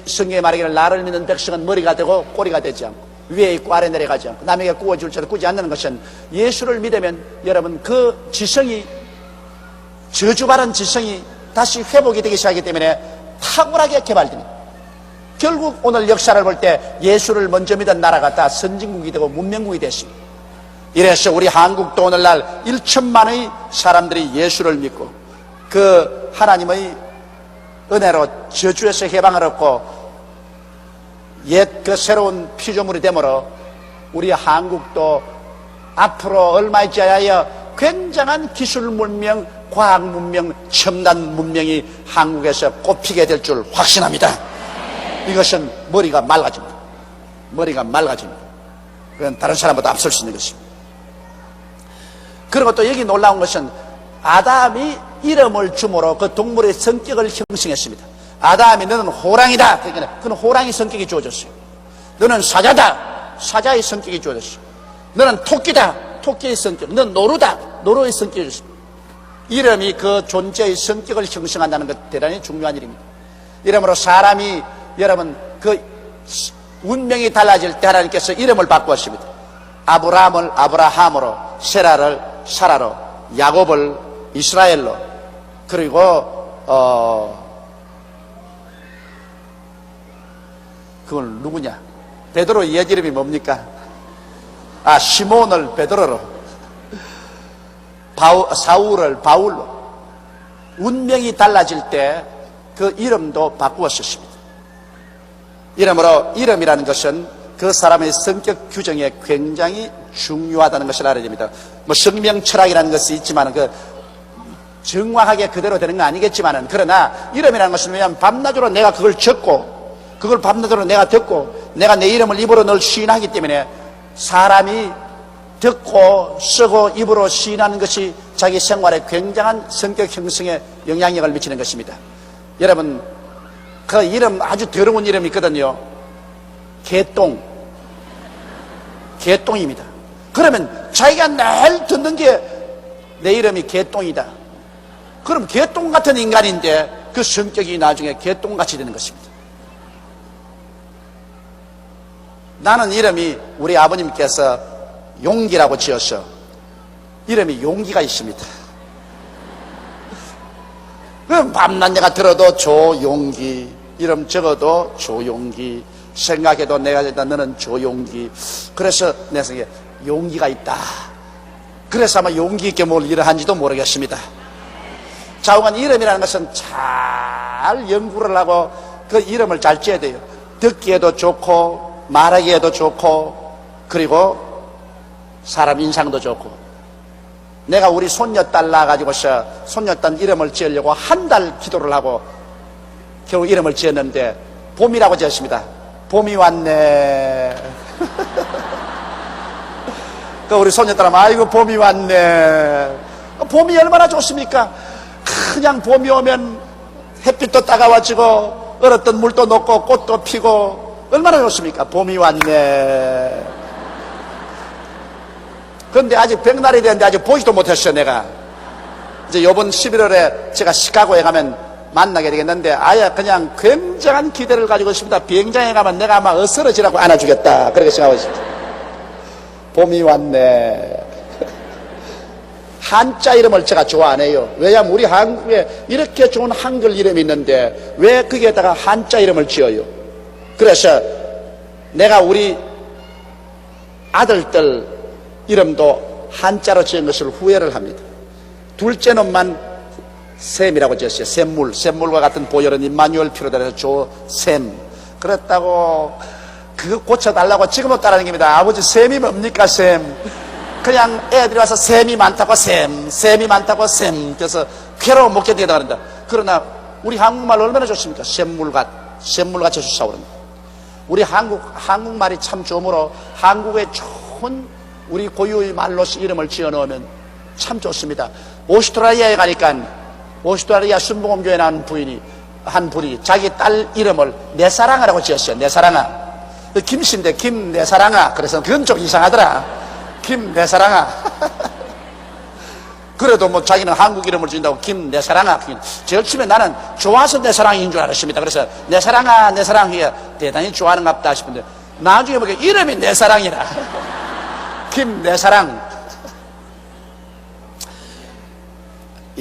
성경에 말하기를 나를 믿는 백성은 머리가 되고 꼬리가 되지 않고 위에 있고 아래 내려가지 않고 남에게 구워줄 줄을 꾸지 않는 것은 예수를 믿으면 여러분 그 지성이 저주받은 지성이 다시 회복이 되기 시작하기 때문에 탁월하게 개발됩니다. 결국 오늘 역사를 볼 때 예수를 먼저 믿은 나라가 다 선진국이 되고 문명국이 됐습니다. 이래서 우리 한국도 오늘날 1천만의 사람들이 예수를 믿고 그 하나님의 은혜로 저주에서 해방을 얻고 옛 그 새로운 피조물이 되므로 우리 한국도 앞으로 얼마 있지 않아야 굉장한 기술 문명, 과학 문명, 첨단 문명이 한국에서 꼽히게 될 줄 확신합니다. 이것은 머리가 맑아집니다. 머리가 맑아집니다. 그건 다른 사람보다 앞설 수 있는 것입니다. 그리고 또 여기 놀라운 것은 아담이 이름을 주므로 그 동물의 성격을 형성했습니다. 아담이 너는 호랑이다. 그러니까 그는 호랑이 성격이 주어졌어요. 너는 사자다. 사자의 성격이 주어졌어요. 너는 토끼다. 토끼의 성격. 너는 노루다. 노루의 성격이 주어졌어요. 이름이 그 존재의 성격을 형성한다는 것 대단히 중요한 일입니다. 이러므로 사람이 여러분 그 운명이 달라질 때 하나님께서 이름을 바꾸었습니다. 아브라함을 아브라함으로, 세라를 사라로, 야곱을 이스라엘로, 그리고 그걸 누구냐? 베드로 옛 이름이 뭡니까? 시몬을 베드로로, 사울을 바울로. 운명이 달라질 때 그 이름도 바꾸었습니다. 이러므로 이름이라는 것은 그 사람의 성격 규정에 굉장히 중요하다는 것을 알아야 됩니다. 뭐 성명 철학이라는 것이 있지만 그 정확하게 그대로 되는 건 아니겠지만은, 그러나 이름이라는 것은 왜냐하면 밤낮으로 내가 그걸 적고 그걸 밤낮으로 내가 듣고 내가 내 이름을 입으로 늘 시인하기 때문에 사람이 듣고 쓰고 입으로 시인하는 것이 자기 생활에 굉장한 성격 형성에 영향력을 미치는 것입니다. 여러분 그 이름 아주 더러운 이름이 있거든요. 개똥입니다. 그러면 자기가 늘 듣는 게 내 이름이 개똥이다. 그럼 개똥 같은 인간인데 그 성격이 나중에 개똥같이 되는 것입니다. 나는 이름이 우리 아버님께서 용기라고 지어서 이름이 용기가 있습니다. 그럼 밤낮 내가 들어도 조용기, 이름 적어도 조용기, 생각해도 내가 일단 너는 조용기. 그래서 내 생각에 용기가 있다. 그래서 아마 용기 있게 뭘 일을 한지도 모르겠습니다. 좌우간 이름이라는 것은 잘 연구를 하고 그 이름을 잘 지어야 돼요. 듣기에도 좋고 말하기에도 좋고 그리고 사람 인상도 좋고. 내가 우리 손녀딸 낳아가지고서 손녀딸 이름을 지으려고 한 달 기도를 하고 겨우 이름을 지었는데 봄이라고 지었습니다. 봄이 왔네. 그 우리 손녀딸은 아이고 봄이 왔네. 봄이 얼마나 좋습니까? 그냥 봄이 오면 햇빛도 따가워지고 얼었던 물도 녹고 꽃도 피고 얼마나 좋습니까? 봄이 왔네. 그런데 아직 백날이 됐는데 아직 보지도 못했어요. 내가 이제 요번 11월에 제가 시카고에 가면 만나게 되겠는데 아예 그냥 굉장한 기대를 가지고 있습니다. 비행장에 가면 내가 아마 어스러지라고 안아주겠다 그렇게 생각하고 있습니다. 봄이 왔네. 한자 이름을 제가 좋아 안 해요. 왜냐하면 우리 한국에 이렇게 좋은 한글 이름이 있는데 왜 거기에다가 한자 이름을 지어요? 그래서 내가 우리 아들들 이름도 한자로 지은 것을 후회를 합니다. 둘째 놈만 샘이라고 지었어요. 샘물과 같은 보혈은 임마누엘 피로 달아서 조샘. 그랬다고 그거 고쳐달라고 지금도 따라다닙니다. 아버지 샘이 뭡니까 샘. 그냥 애들이 와서 샘이 많다고 샘이 많다고 샘. 그래서 괴로워 못 견디겠다 그런다. 그러나 우리 한국말 얼마나 좋습니까? 샘물같이 좋사오른다. 우리 한국말이 참 좋으므로 한국의 좋은 우리 고유의 말로서 이름을 지어 넣으면 참 좋습니다. 오스트라리아에 가니까 오스트라리아 순복음교회 나온 한 분이 자기 딸 이름을 내사랑아라고 지었어요. 내사랑아. 김씨인데 김내사랑아. 그래서 그건 좀 이상하더라. 김내사랑아. 그래도 뭐 자기는 한국 이름을 준다고 김내사랑아. 제일 처음에 나는 좋아서 내사랑인 줄 알았습니다. 그래서 내사랑아 내사랑이 대단히 좋아하는가 보다 싶은데 나중에 보니까 이름이 내사랑이라. 김내사랑.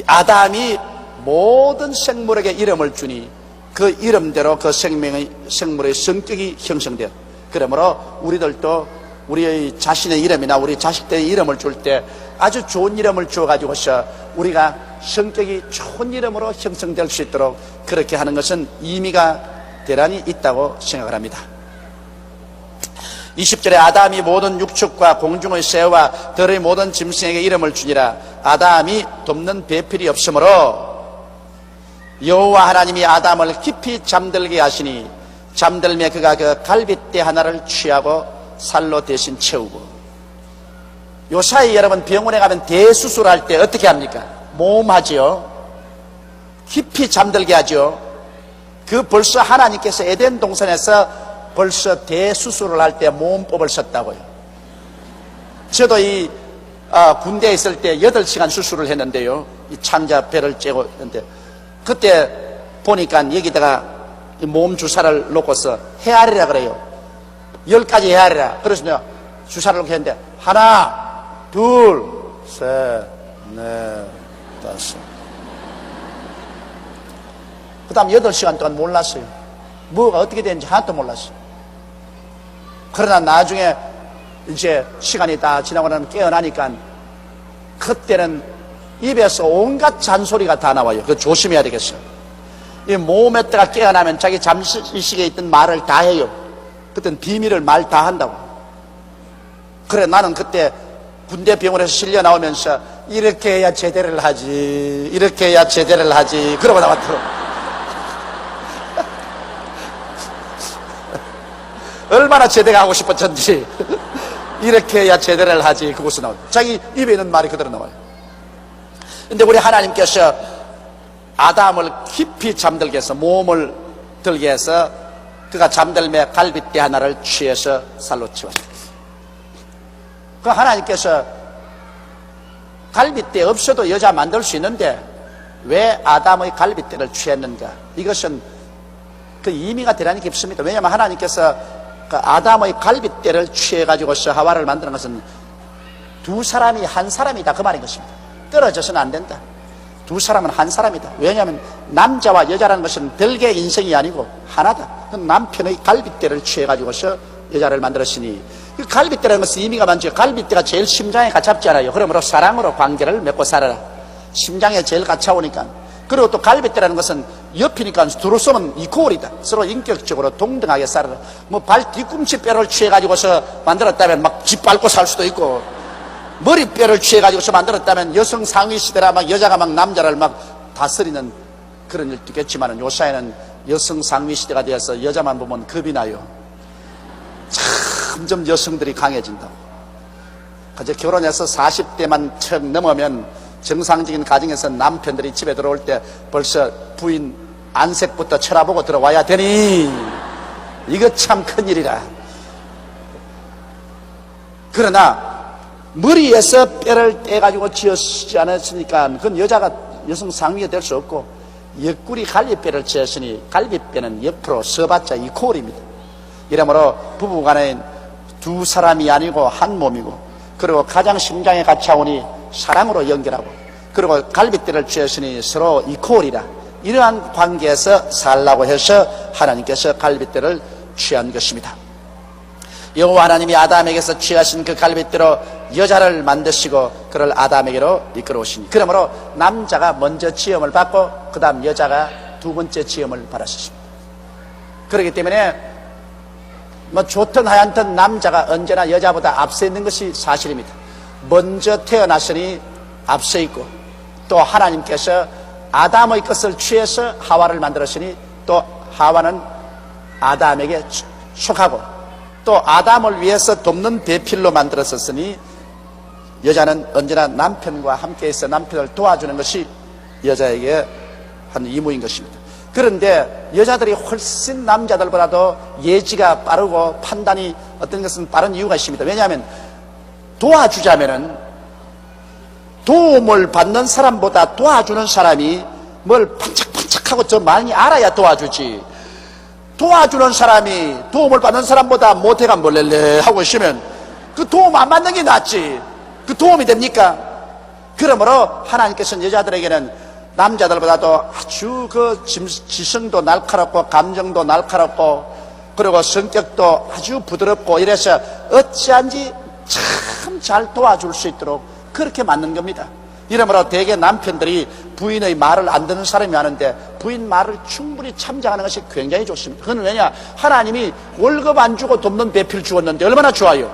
아담이 모든 생물에게 이름을 주니 그 이름대로 그 생물의 성격이 형성돼요. 그러므로 우리들도 우리의 자신의 이름이나 우리 자식들의 이름을 줄 때 아주 좋은 이름을 주어가지고서 우리가 성격이 좋은 이름으로 형성될 수 있도록 그렇게 하는 것은 의미가 대단히 있다고 생각을 합니다. 20절에 아담이 모든 육축과 공중의 새와 들의 모든 짐승에게 이름을 주니라. 아담이 돕는 배필이 없으므로 여호와 하나님이 아담을 깊이 잠들게 하시니 잠들매 그가 그 갈빗대 하나를 취하고 살로 대신 채우고. 요 사이 여러분 병원에 가면 대수술할 때 어떻게 합니까? 모험하지요. 깊이 잠들게 하죠. 그 벌써 하나님께서 에덴 동산에서 벌써 대수술을 할 때 모험법을 썼다고요. 저도 군대에 있을 때 8시간 수술을 했는데요. 이 창자 배를 째고 했는데 그때 보니까 여기다가 몸 주사를 놓고서 헤아리라 그래요. 10가지 헤아리라. 그래서 주사를 놓고 했는데 하나, 둘, 셋, 넷, 다섯. 그 다음 8시간 동안 몰랐어요. 뭐가 어떻게 되는지 하나도 몰랐어요. 그러나 나중에 이제 시간이 다 지나고 나면 깨어나니까 그때는 입에서 온갖 잔소리가 다 나와요. 그거 조심해야 되겠어요. 이 몸에다가 깨어나면 자기 잠시식에 있던 말을 다 해요. 그때는 비밀을 말 다 한다고. 그래 나는 그때 군대 병원에서 실려 나오면서 이렇게 해야 제대를 하지, 이렇게 해야 제대를 하지 그러고 나왔더라고. 얼마나 제대가 하고 싶었던지 이렇게 해야 제대를 하지 그곳에 나와요. 자기 입에 있는 말이 그대로 나와요. 근데 우리 하나님께서 아담을 깊이 잠들게 해서 몸을 들게 해서 그가 잠들매 갈빗대 하나를 취해서 살로 채웠어요. 그 하나님께서 갈빗대 없어도 여자 만들 수 있는데 왜 아담의 갈빗대를 취했는가? 이것은 그 의미가 대단히 깊습니다. 왜냐하면 하나님께서 그 아담의 갈빗대를 취해가지고서 하와를 만드는 것은 두 사람이 한 사람이다 그 말인 것입니다. 떨어져서는 안 된다. 두 사람은 한 사람이다. 왜냐하면 남자와 여자라는 것은 별개의 인생이 아니고 하나다. 그 남편의 갈빗대를 취해가지고서 여자를 만들었으니 그 갈빗대라는 것은 의미가 많죠. 갈빗대가 제일 심장에 가깝잖아요. 그러므로 사랑으로 관계를 맺고 살아라. 심장에 제일 가까우니까. 그리고 또 갈빗대라는 것은 옆이니까 둘을 쏘면 이코올이다. 서로 인격적으로 동등하게 살아라. 뭐 발 뒤꿈치 뼈를 취해가지고서 만들었다면 막 짓밟고 살 수도 있고 머리뼈를 취해가지고서 만들었다면 여성 상위 시대라 막 여자가 막 남자를 막 다스리는 그런 일도 있겠지만 요사이는 여성 상위 시대가 되어서 여자만 보면 겁이 나요. 점점 여성들이 강해진다고. 그저 결혼해서 40대만 척 넘으면 정상적인 가정에서 남편들이 집에 들어올 때 벌써 부인 안색부터 쳐다보고 들어와야 되니 이거 참 큰일이라. 그러나 머리에서 뼈를 떼가지고 지었지 않았으니까 그건 여자가 여성 상위가 될 수 없고 옆구리 갈비뼈를 지었으니 갈비뼈는 옆으로 서봤자 이코올입니다. 이러므로 부부간에 두 사람이 아니고 한 몸이고 그리고 가장 심장에 가까우니 사랑으로 연결하고 그리고 갈빗대를 취했으니 서로 이코올이라. 이러한 관계에서 살라고 해서 하나님께서 갈빗대를 취한 것입니다. 여호와 하나님이 아담에게서 취하신 그 갈빗대로 여자를 만드시고 그를 아담에게로 이끌어오시니 그러므로 남자가 먼저 지음을 받고 그 다음 여자가 두 번째 지음을 받았습니다. 그렇기 때문에 뭐 좋든 하얀든 남자가 언제나 여자보다 앞서 있는 것이 사실입니다. 먼저 태어났으니 앞서 있고 또 하나님께서 아담의 것을 취해서 하와를 만들었으니 또 하와는 아담에게 속하고 또 아담을 위해서 돕는 배필로 만들었었으니 여자는 언제나 남편과 함께해서 남편을 도와주는 것이 여자에게 한 의무인 것입니다. 그런데 여자들이 훨씬 남자들보다도 예지가 빠르고 판단이 어떤 것은 빠른 이유가 있습니다. 왜냐하면 도와주자면은 도움을 받는 사람보다 도와주는 사람이 뭘 반짝반짝하고 좀 많이 알아야 도와주지. 도와주는 사람이 도움을 받는 사람보다 못해가 몰렐레 하고 있으면 그 도움 안 받는 게 낫지. 그 도움이 됩니까? 그러므로 하나님께서는 여자들에게는 남자들보다도 아주 그 지성도 날카롭고 감정도 날카롭고 그리고 성격도 아주 부드럽고 이래서 어찌한지 참 잘 도와줄 수 있도록 그렇게 만든 겁니다. 이러므로 대개 남편들이 부인의 말을 안 듣는 사람이 많은데 부인 말을 충분히 참작하는 것이 굉장히 좋습니다. 그건 왜냐? 하나님이 월급 안 주고 돕는 배필 주었는데 얼마나 좋아요.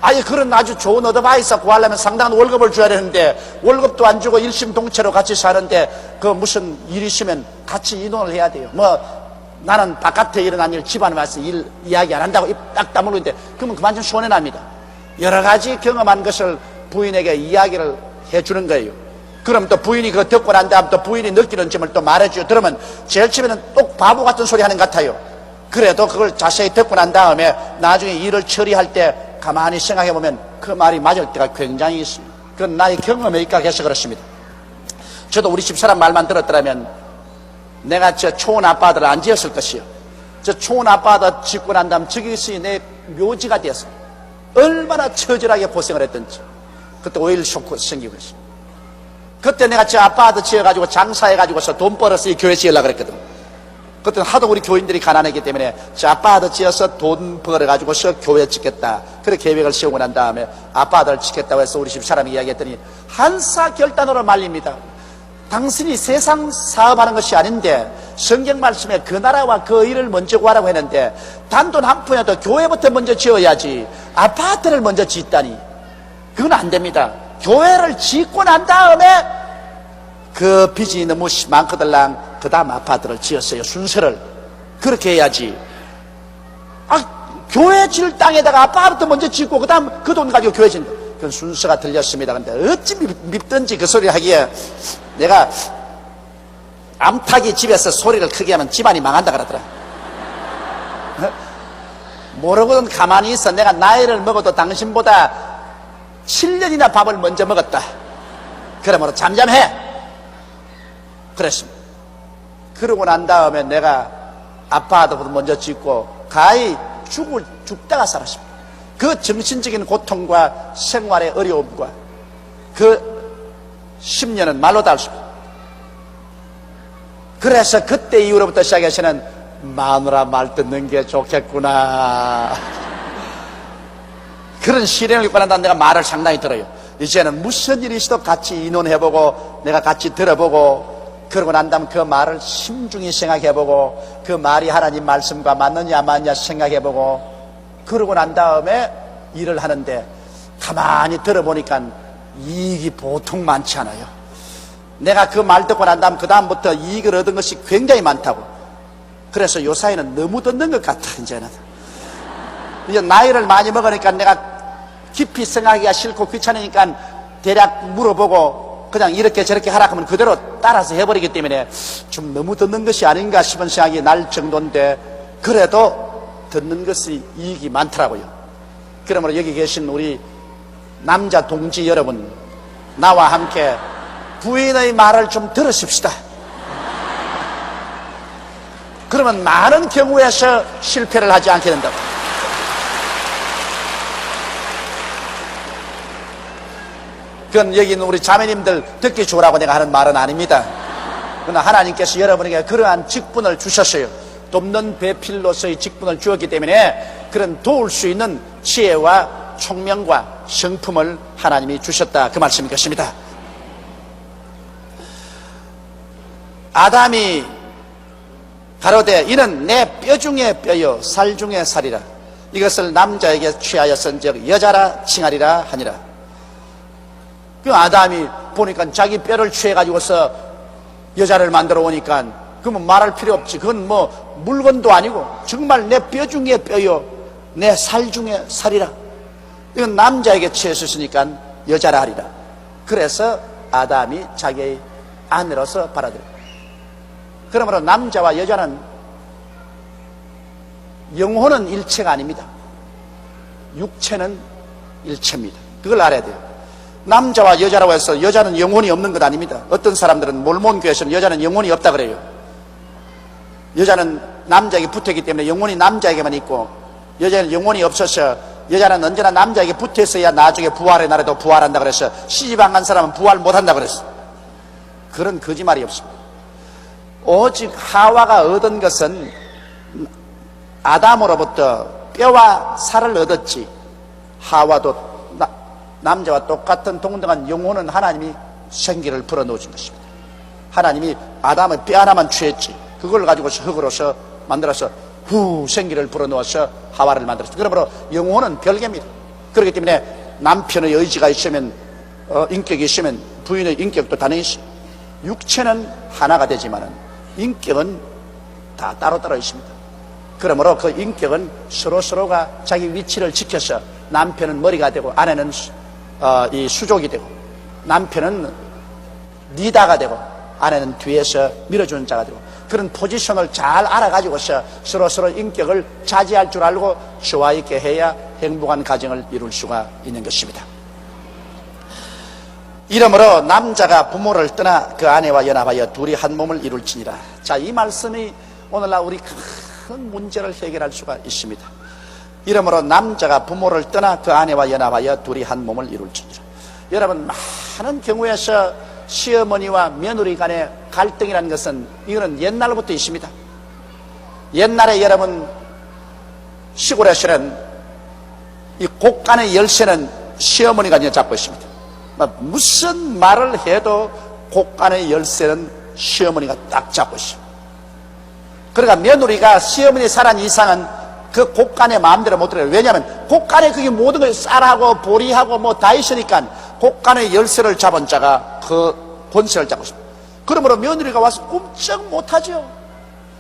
아예 그런 아주 좋은 어드바이스 구하려면 상당한 월급을 줘야 되는데 월급도 안 주고 일심동체로 같이 사는데 그 무슨 일 있으면 같이 이동을 해야 돼요. 뭐 나는 바깥에 일어난 일 집안에 와서 일 이야기 안 한다고 입 딱 다물고 있는데 그러면 그만 좀 손해납니다. 여러 가지 경험한 것을 부인에게 이야기를 해주는 거예요. 그럼 또 부인이 그거 듣고 난 다음 또 부인이 느끼는 점을 또 말해줘요. 그러면 제일 처음에는 똑 바보 같은 소리 하는 것 같아요. 그래도 그걸 자세히 듣고 난 다음에 나중에 일을 처리할 때 가만히 생각해 보면 그 말이 맞을 때가 굉장히 있습니다. 그건 나의 경험에 입각해서 그렇습니다. 저도 우리 집사람 말만 들었더라면 내가 저 초원 아파트를 안 지었을 것이요. 저 초원 아파트 짓고 난 다음 저기서 내 묘지가 되었어. 얼마나 처절하게 고생을 했던지. 그때 오일 쇼크 생기고 있습니다. 그때 내가 저 아파트 지어가지고 장사해가지고서 돈 벌어서 이 교회 지으려고 그랬거든. 그때는 하도 우리 교인들이 가난했기 때문에 저 아파트 지어서 돈 벌어가지고서 교회 짓겠다. 그렇게 계획을 세우고 난 다음에 아파트를 짓겠다고 해서 우리 집 사람이 이야기했더니 한사결단으로 말립니다. 당신이 세상 사업하는 것이 아닌데 성경 말씀에 그 나라와 그 일을 먼저 구하라고 했는데 단돈 한 푼이라도 교회부터 먼저 지어야지 아파트를 먼저 짓다니 그건 안 됩니다. 교회를 짓고 난 다음에 그 빚이 너무 많거들랑 그 다음 아파트를 지었어요. 순서를 그렇게 해야지. 교회 질 땅에다가 아파트 먼저 짓고 그 다음 그 돈 가지고 교회 짓는다. 그건 순서가 들렸습니다. 근데 어찌 밉든지 그 소리 하기에 내가 암탉이 집에서 소리를 크게 하면 집안이 망한다 그러더라. 모르고는 가만히 있어. 내가 나이를 먹어도 당신보다 7년이나 밥을 먼저 먹었다. 그러므로 잠잠해. 그랬습니다. 그러고 난 다음에 내가 아파트부터 먼저 짓고 가히 죽다가 살았습니다. 그 정신적인 고통과 생활의 어려움과 그 10년은 말로 다 할 수 없어요. 그래서 그때 이후로부터 시작해서는 마누라 말 듣는 게 좋겠구나. 그런 시련을 겪고 난 다음에 내가 말을 상당히 들어요. 이제는 무슨 일이 있어도 같이 의논해보고 내가 같이 들어보고 그러고 난 다음에 그 말을 심중히 생각해보고 그 말이 하나님 말씀과 맞느냐 안 맞느냐 생각해보고 그러고 난 다음에 일을 하는데 가만히 들어보니까 이익이 보통 많지 않아요. 내가 그 말 듣고 난 다음 그 다음부터 이익을 얻은 것이 굉장히 많다고. 그래서 요사이는 너무 듣는 것 같아. 이제 나이를 많이 먹으니까 내가 깊이 생각하기가 싫고 귀찮으니까 대략 물어보고 그냥 이렇게 저렇게 하라 하면 그대로 따라서 해버리기 때문에 좀 너무 듣는 것이 아닌가 싶은 생각이 날 정도인데 그래도 듣는 것이 이익이 많더라고요. 그러므로 여기 계신 우리 남자 동지 여러분, 나와 함께 부인의 말을 좀 들으십시다. 그러면 많은 경우에서 실패를 하지 않게 된다고. 그건 여기 있는 우리 자매님들 듣기 좋으라고 내가 하는 말은 아닙니다. 그러나 하나님께서 여러분에게 그러한 직분을 주셨어요. 돕는 배필로서의 직분을 주었기 때문에 그런 도울 수 있는 지혜와 총명과 성품을 하나님이 주셨다, 그 말씀인 것입니다. 아담이 가로되 이는 내 뼈 중에 뼈요 살 중에 살이라. 이것을 남자에게 취하였은즉 여자라 칭하리라 하니라. 그 아담이 보니까 자기 뼈를 취해가지고서 여자를 만들어 오니까 그러면 말할 필요 없지. 그건 뭐 물건도 아니고 정말 내 뼈 중에 뼈요 내 살 중에 살이라. 이건 남자에게 취했으니까 여자라 하리라. 그래서 아담이 자기의 아내로서 받아들여. 그러므로 남자와 여자는 영혼은 일체가 아닙니다. 육체는 일체입니다. 그걸 알아야 돼요. 남자와 여자라고 해서 여자는 영혼이 없는 것 아닙니다. 어떤 사람들은 몰몬교에서는 여자는 영혼이 없다 그래요. 여자는 남자에게 붙어있기 때문에 영혼이 남자에게만 있고, 여자는 영혼이 없어서 여자는 언제나 남자에게 붙어 있어야 나중에 부활의 날에도 부활한다 그래서 시집 안 간 사람은 부활 못한다 그랬어. 그런 거짓말이 없습니다. 오직 하와가 얻은 것은 아담으로부터 뼈와 살을 얻었지, 하와도 남자와 똑같은 동등한 영혼은 하나님이 생기를 불어넣어준 것입니다. 하나님이 아담의 뼈 하나만 취했지, 그걸 가지고서 흙으로서 만들어서 생기를 불어넣어서 하와를 만들었습니다. 그러므로 영혼은 별개입니다. 그렇기 때문에 남편의 의지가 있으면, 인격이 있으면 부인의 인격도 당연히 있습니다. 육체는 하나가 되지만은 인격은 다 따로따로 있습니다. 그러므로 그 인격은 서로가 자기 위치를 지켜서, 남편은 머리가 되고 아내는 이 수족이 되고, 남편은 리더가 되고 아내는 뒤에서 밀어주는 자가 되고, 그런 포지션을 잘 알아가지고서 서로 인격을 차지할 줄 알고 조화 있게 해야 행복한 가정을 이룰 수가 있는 것입니다. 이러므로 남자가 부모를 떠나 그 아내와 연합하여 둘이 한 몸을 이룰지니라. 자, 이 말씀이 오늘날 우리 큰 문제를 해결할 수가 있습니다. 이러므로 남자가 부모를 떠나 그 아내와 연합하여 둘이 한 몸을 이룰지니라. 여러분, 많은 경우에서 시어머니와 며느리 간의 갈등이라는 것은 이거는 옛날부터 있습니다. 옛날에 여러분 시골에서는 이 곳간의 열쇠는 시어머니가 잡고 있습니다. 무슨 말을 해도 곳간의 열쇠는 시어머니가 딱 잡고 있습니다. 그러니까 며느리가 시어머니 살한 이상은 그 곳간의 마음대로 못 들어요. 왜냐하면 곳간에 그게 모든 걸 쌀하고 보리하고 뭐 다 있으니까 곳간의 열쇠를 잡은 자가 그 권세를 잡고 있습니다. 그러므로 며느리가 와서 꼼짝 못하죠.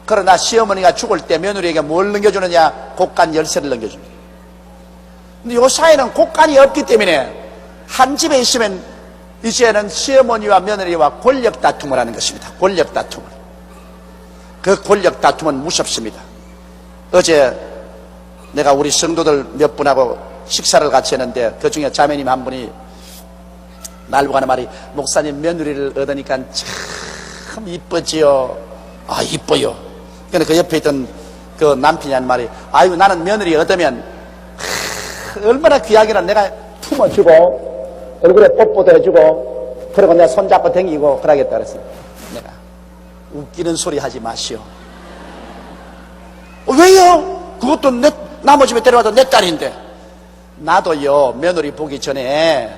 그러나 시어머니가 죽을 때 며느리에게 뭘 넘겨주느냐? 곳간 열쇠를 넘겨줍니다. 근데 요 사회는 곳간이 없기 때문에 한 집에 있으면 이제는 시어머니와 며느리와 권력 다툼을 하는 것입니다. 권력 다툼을. 그 권력 다툼은 무섭습니다. 어제 내가 우리 성도들 몇 분하고 식사를 같이 했는데, 그 중에 자매님 한 분이 날보고 하는 말이, 목사님 며느리를 얻으니까 참 이쁘지요. 아, 이뻐요. 그런데 그 옆에 있던 그 남편이 하는 말이, 아유, 나는 며느리 얻으면 얼마나 귀하기는 내가 품어주고 얼굴에 뽀뽀도 해주고 그리고 내가 손잡고 댕기고 그러겠다 그랬어요. 내가 웃기는 소리 하지 마시오. 왜요? 그것도 남의 집에 데려와도 내 딸인데. 나도요, 며느리 보기 전에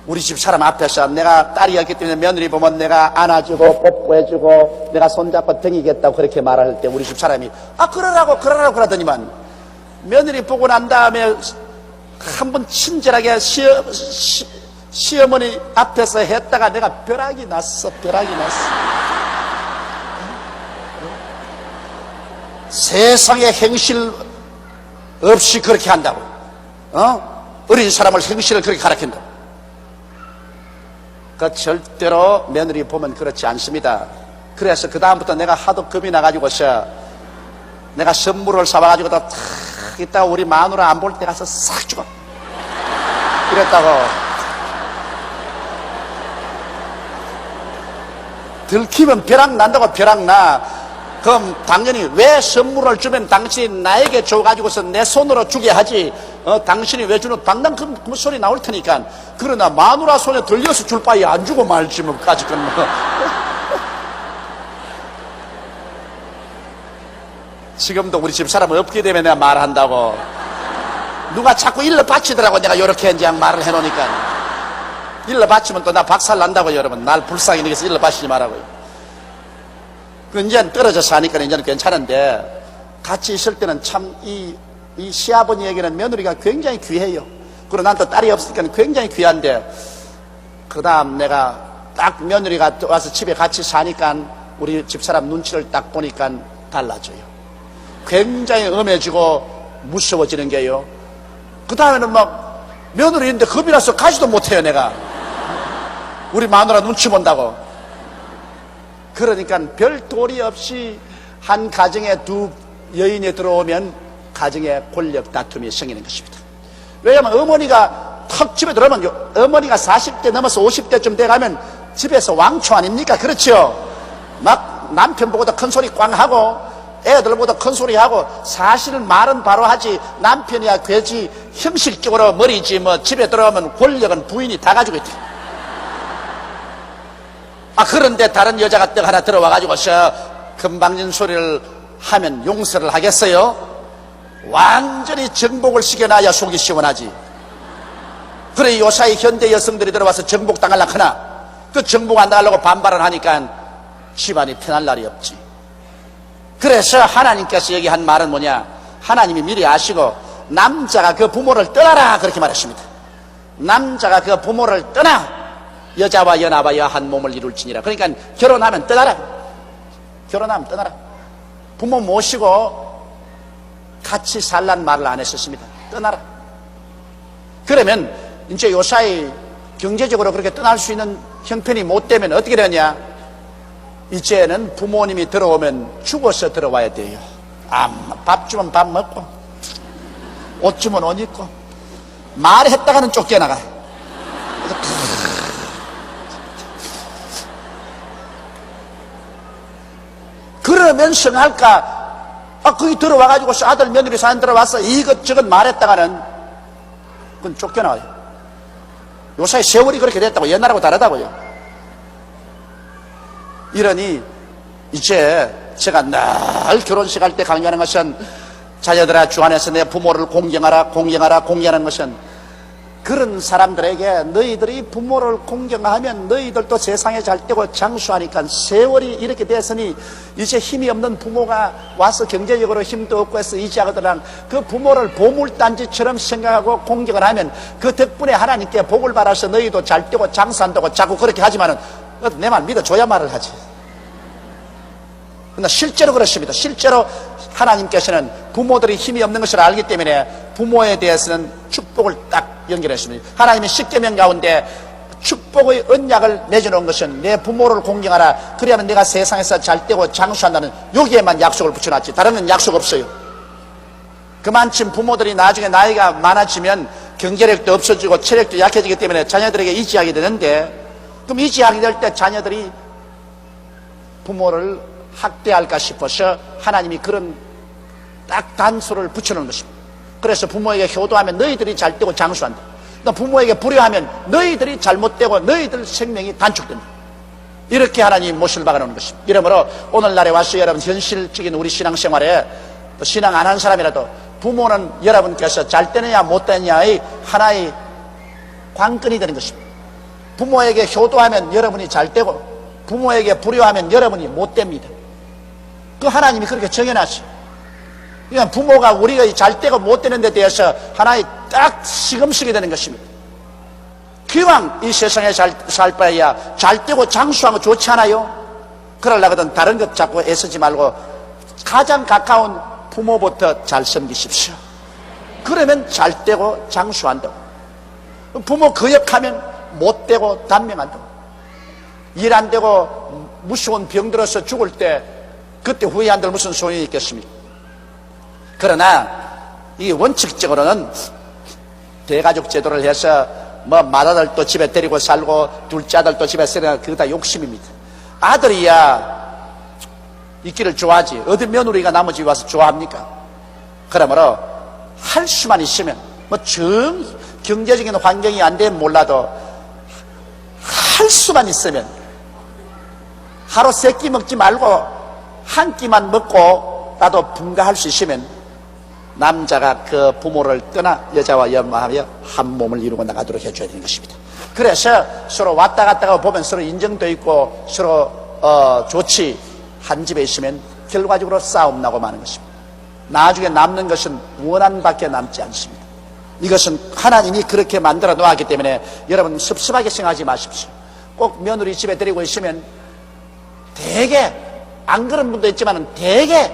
우리 집 사람 앞에서 내가 딸이었기 때문에 며느리 보면 내가 안아주고 뽀뽀해주고 내가 손잡고 댕기겠다고 그렇게 말할 때 우리 집 사람이 그러라고 그러더니만, 며느리 보고 난 다음에 한번 친절하게 시어머니 앞에서 했다가 내가 벼락이 났어. 세상에 행실 없이 그렇게 한다고. 어린 사람을 행실을 그렇게 가르친다고. 그 절대로 며느리 보면 그렇지 않습니다. 그래서 그 다음부터 내가 하도 겁이 나가지고서 내가 선물을 사와가지고 탁 있다가 우리 마누라 안 볼 때 가서 싹 죽어. 이랬다고. 들키면 벼락 난다고. 벼락 나. 그럼 당연히 왜 선물을 주면 당신이 나에게 줘가지고서 내 손으로 주게 하지, 당신이 왜 주는 당당 그 소리 나올 테니까. 그러나 마누라 손에 들려서 줄 바에 안 주고 말지 뭐까지. 지금도 우리 집 사람 없게 되면 내가 말한다고. 누가 자꾸 일러 바치더라고. 내가 요렇게 이제 말을 해놓으니까. 일러 바치면 또 나 박살 난다고. 여러분, 날 불쌍히 여기서 일러 바치지 말라고요. 그 이제는 떨어져서 하니까 이제는 괜찮은데, 같이 있을 때는 참 이 시아버니에게는 며느리가 굉장히 귀해요. 그리고 난 또 딸이 없으니까 굉장히 귀한데, 그 다음 내가 딱 며느리가 와서 집에 같이 사니까 우리 집사람 눈치를 딱 보니까 달라져요. 굉장히 엄해지고 무서워지는 게요. 그 다음에는 막 며느리인데 겁이 나서 가지도 못해요, 내가. 우리 마누라 눈치 본다고. 그러니까 별 도리 없이 한 가정에 두 여인이 들어오면 가정에 권력 다툼이 생기는 것입니다. 왜냐하면 어머니가 턱 집에 들어오면 어머니가 40대 넘어서 50대쯤 돼가면 집에서 왕초 아닙니까? 그렇죠? 막 남편보다 큰 소리 꽝 하고 애들보다 큰 소리 하고 사실은 말은 바로 하지 남편이야 괴지 형식적으로 머리지 뭐 집에 들어가면 권력은 부인이 다 가지고 있대. 그런데 다른 여자가 떡 하나 들어와가지고서 금방진 소리를 하면 용서를 하겠어요? 완전히 정복을 시켜놔야 속이 시원하지. 그래 요사이 현대 여성들이 들어와서 정복 당하려고 하나 그 정복 안 당하려고 반발을 하니까 집안이 편할 날이 없지. 그래서 하나님께서 얘기한 말은 뭐냐? 하나님이 미리 아시고 남자가 그 부모를 떠나라 그렇게 말했습니다. 남자가 그 부모를 떠나 여자와 연합하여 한 몸을 이룰지니라. 그러니까 결혼하면 떠나라. 결혼하면 떠나라. 부모 모시고 같이 살란 말을 안 했었습니다. 떠나라. 그러면 이제 요사이 경제적으로 그렇게 떠날 수 있는 형편이 못 되면 어떻게 되냐? 이제는 부모님이 들어오면 죽어서 들어와야 돼요. 밥 주면 밥 먹고 옷 주면 옷 입고 말했다가는 쫓겨나가. 그러면 성할까? 거기 들어와가지고 아들 며느리 사연 들어와서 이것저것 말했다가는 그건 쫓겨나와요. 요사이 세월이 그렇게 됐다고 옛날하고 다르다고요. 이러니 이제 제가 늘 결혼식 할 때 강요하는 것은 자녀들아 주 안에서 내 부모를 공경하라 공경하는 것은 그런 사람들에게 너희들이 부모를 공경하면 너희들도 세상에 잘 되고 장수하니까 세월이 이렇게 됐으니 이제 힘이 없는 부모가 와서 경제적으로 힘도 없고 해서 이제 아들랑 그 부모를 보물단지처럼 생각하고 공경을 하면 그 덕분에 하나님께 복을 받아서 너희도 잘 되고 장수한다고 자꾸 그렇게 하지만은 내 말 믿어줘야 말을 하지. 그러나 실제로 그렇습니다. 실제로 하나님께서는 부모들이 힘이 없는 것을 알기 때문에 부모에 대해서는 축복을 딱 연결했습니다. 하나님의 십계명 가운데 축복의 언약을 맺어놓은 것은 내 부모를 공경하라. 그래야만 내가 세상에서 잘 되고 장수한다는 여기에만 약속을 붙여놨지 다른 건 약속 없어요. 그만큼 부모들이 나중에 나이가 많아지면 경제력도 없어지고 체력도 약해지기 때문에 자녀들에게 이지하게 되는데 그럼 이지하게 될 때 자녀들이 부모를 학대할까 싶어서 하나님이 그런 딱 단서를 붙여놓은 것입니다. 그래서 부모에게 효도하면 너희들이 잘 되고 장수한다. 부모에게 불효하면 너희들이 잘못되고 너희들 생명이 단축된다. 이렇게 하나님이 못을 박아놓은 것입니다. 이러므로 오늘날에 와서 여러분 현실적인 우리 신앙생활에 또 신앙 안 한 사람이라도 부모는 여러분께서 잘 되느냐 못 되느냐의 하나의 관건이 되는 것입니다. 부모에게 효도하면 여러분이 잘 되고 부모에게 불효하면 여러분이 못 됩니다. 그 하나님이 그렇게 정해놨어요. 그러니까 부모가 우리가 잘 되고 못 되는 데 대해서 하나의 딱 시금석이 되는 것입니다. 기왕 이 세상에 살 바에야 잘 되고 장수하면 좋지 않아요? 그러려거든 다른 것 자꾸 애쓰지 말고 가장 가까운 부모부터 잘 섬기십시오. 그러면 잘 되고 장수한다고. 부모 거역하면 못 되고 단명한다고. 일 안 되고 무서운 병 들어서 죽을 때 그때 후회한들 무슨 소용이 있겠습니까? 그러나 이 원칙적으로는 대가족 제도를 해서 뭐 맏아들도 집에 데리고 살고 둘째 아들도 집에 살고 그거 다 욕심입니다. 아들이야 있기를 좋아하지 어디 며느리가 남의 집에 와서 좋아합니까? 그러므로 할 수만 있으면 뭐 경제적인 환경이 안 되면 몰라도 할 수만 있으면 하루 3끼 먹지 말고 한 끼만 먹고 나도 분가할 수 있으면 남자가 그 부모를 떠나 여자와 연합하여 한 몸을 이루고 나가도록 해줘야 되는 것입니다. 그래서 서로 왔다 갔다 보면 서로 인정도 있고 서로 좋지. 한 집에 있으면 결과적으로 싸움 나고 마는 것입니다. 나중에 남는 것은 원한밖에 남지 않습니다. 이것은 하나님이 그렇게 만들어 놓았기 때문에 여러분 섭섭하게 생각하지 마십시오. 꼭 며느리 집에 데리고 있으면 대개 안 그런 분도 있지만 대개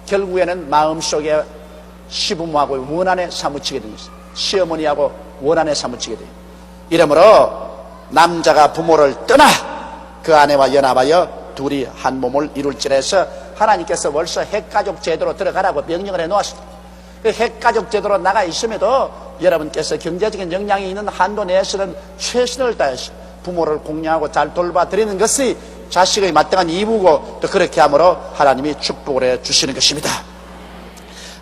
결국에는 마음속에 시부모하고 원한에 사무치게 됩니다. 시어머니하고 원한에 사무치게 돼요. 이러므로 남자가 부모를 떠나 그 아내와 연합하여 둘이 한 몸을 이룰지라 하나님께서 벌써 핵가족 제도로 들어가라고 명령을 해놓았습니다. 그 핵가족 제도로 나가 있음에도 여러분께서 경제적인 역량이 있는 한도 내에서는 최선을 다해서 부모를 공양하고 잘 돌봐드리는 것이 자식의 마땅한義務고 또 그렇게 함으로 하나님이 축복을 해주시는 것입니다.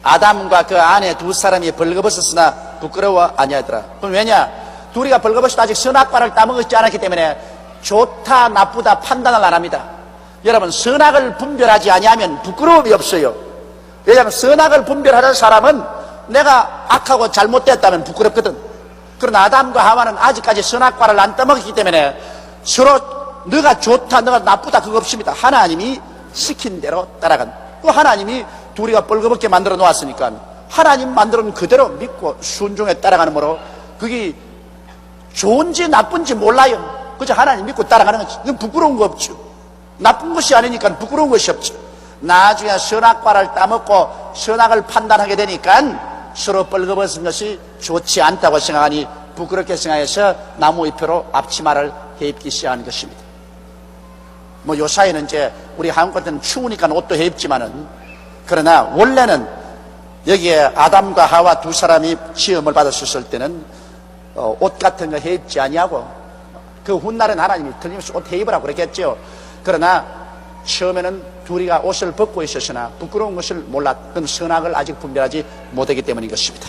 아담과 그 아내 두 사람이 벌거벗었으나 부끄러워 아니하더라. 그럼 왜냐? 둘이가 벌거벗어도 아직 선악과를 따먹지 않았기 때문에 좋다 나쁘다 판단을 안 합니다. 여러분, 선악을 분별하지 아니하면 부끄러움이 없어요. 왜냐하면 선악을 분별하는 사람은 내가 악하고 잘못됐다면 부끄럽거든. 그러나 아담과 하와는 아직까지 선악과를 안 따먹었기 때문에 서로 너가 좋다 너가 나쁘다 그거 없습니다. 하나님이 시킨 대로 따라간, 그 하나님이 둘이가 벌거벗게 만들어 놓았으니까 하나님 만들어 놓은 그대로 믿고 순종에 따라가는 거로 그게 좋은지 나쁜지 몰라요. 그저 하나님 믿고 따라가는 거지. 그건 부끄러운 거 없죠. 나쁜 것이 아니니까 부끄러운 것이 없죠. 나중에 선악과를 따먹고 선악을 판단하게 되니까 서로 벌거벗은 것이 좋지 않다고 생각하니 부끄럽게 생각해서 나무 잎으로 앞치마를 해입기 시작하는 것입니다. 뭐 요사이는 이제 우리 한국 같은 추우니까 옷도 해입지만은, 그러나 원래는 여기에 아담과 하와 두 사람이 시험을 받았을 때는 옷 같은 거 해입지 아니하고 그 훗날은 하나님이 틀림없이 옷 해입으라고 그랬겠죠. 그러나 처음에는 둘이가 옷을 벗고 있었으나 부끄러운 것을 몰랐던 선악을 아직 분별하지 못하기 때문인 것입니다.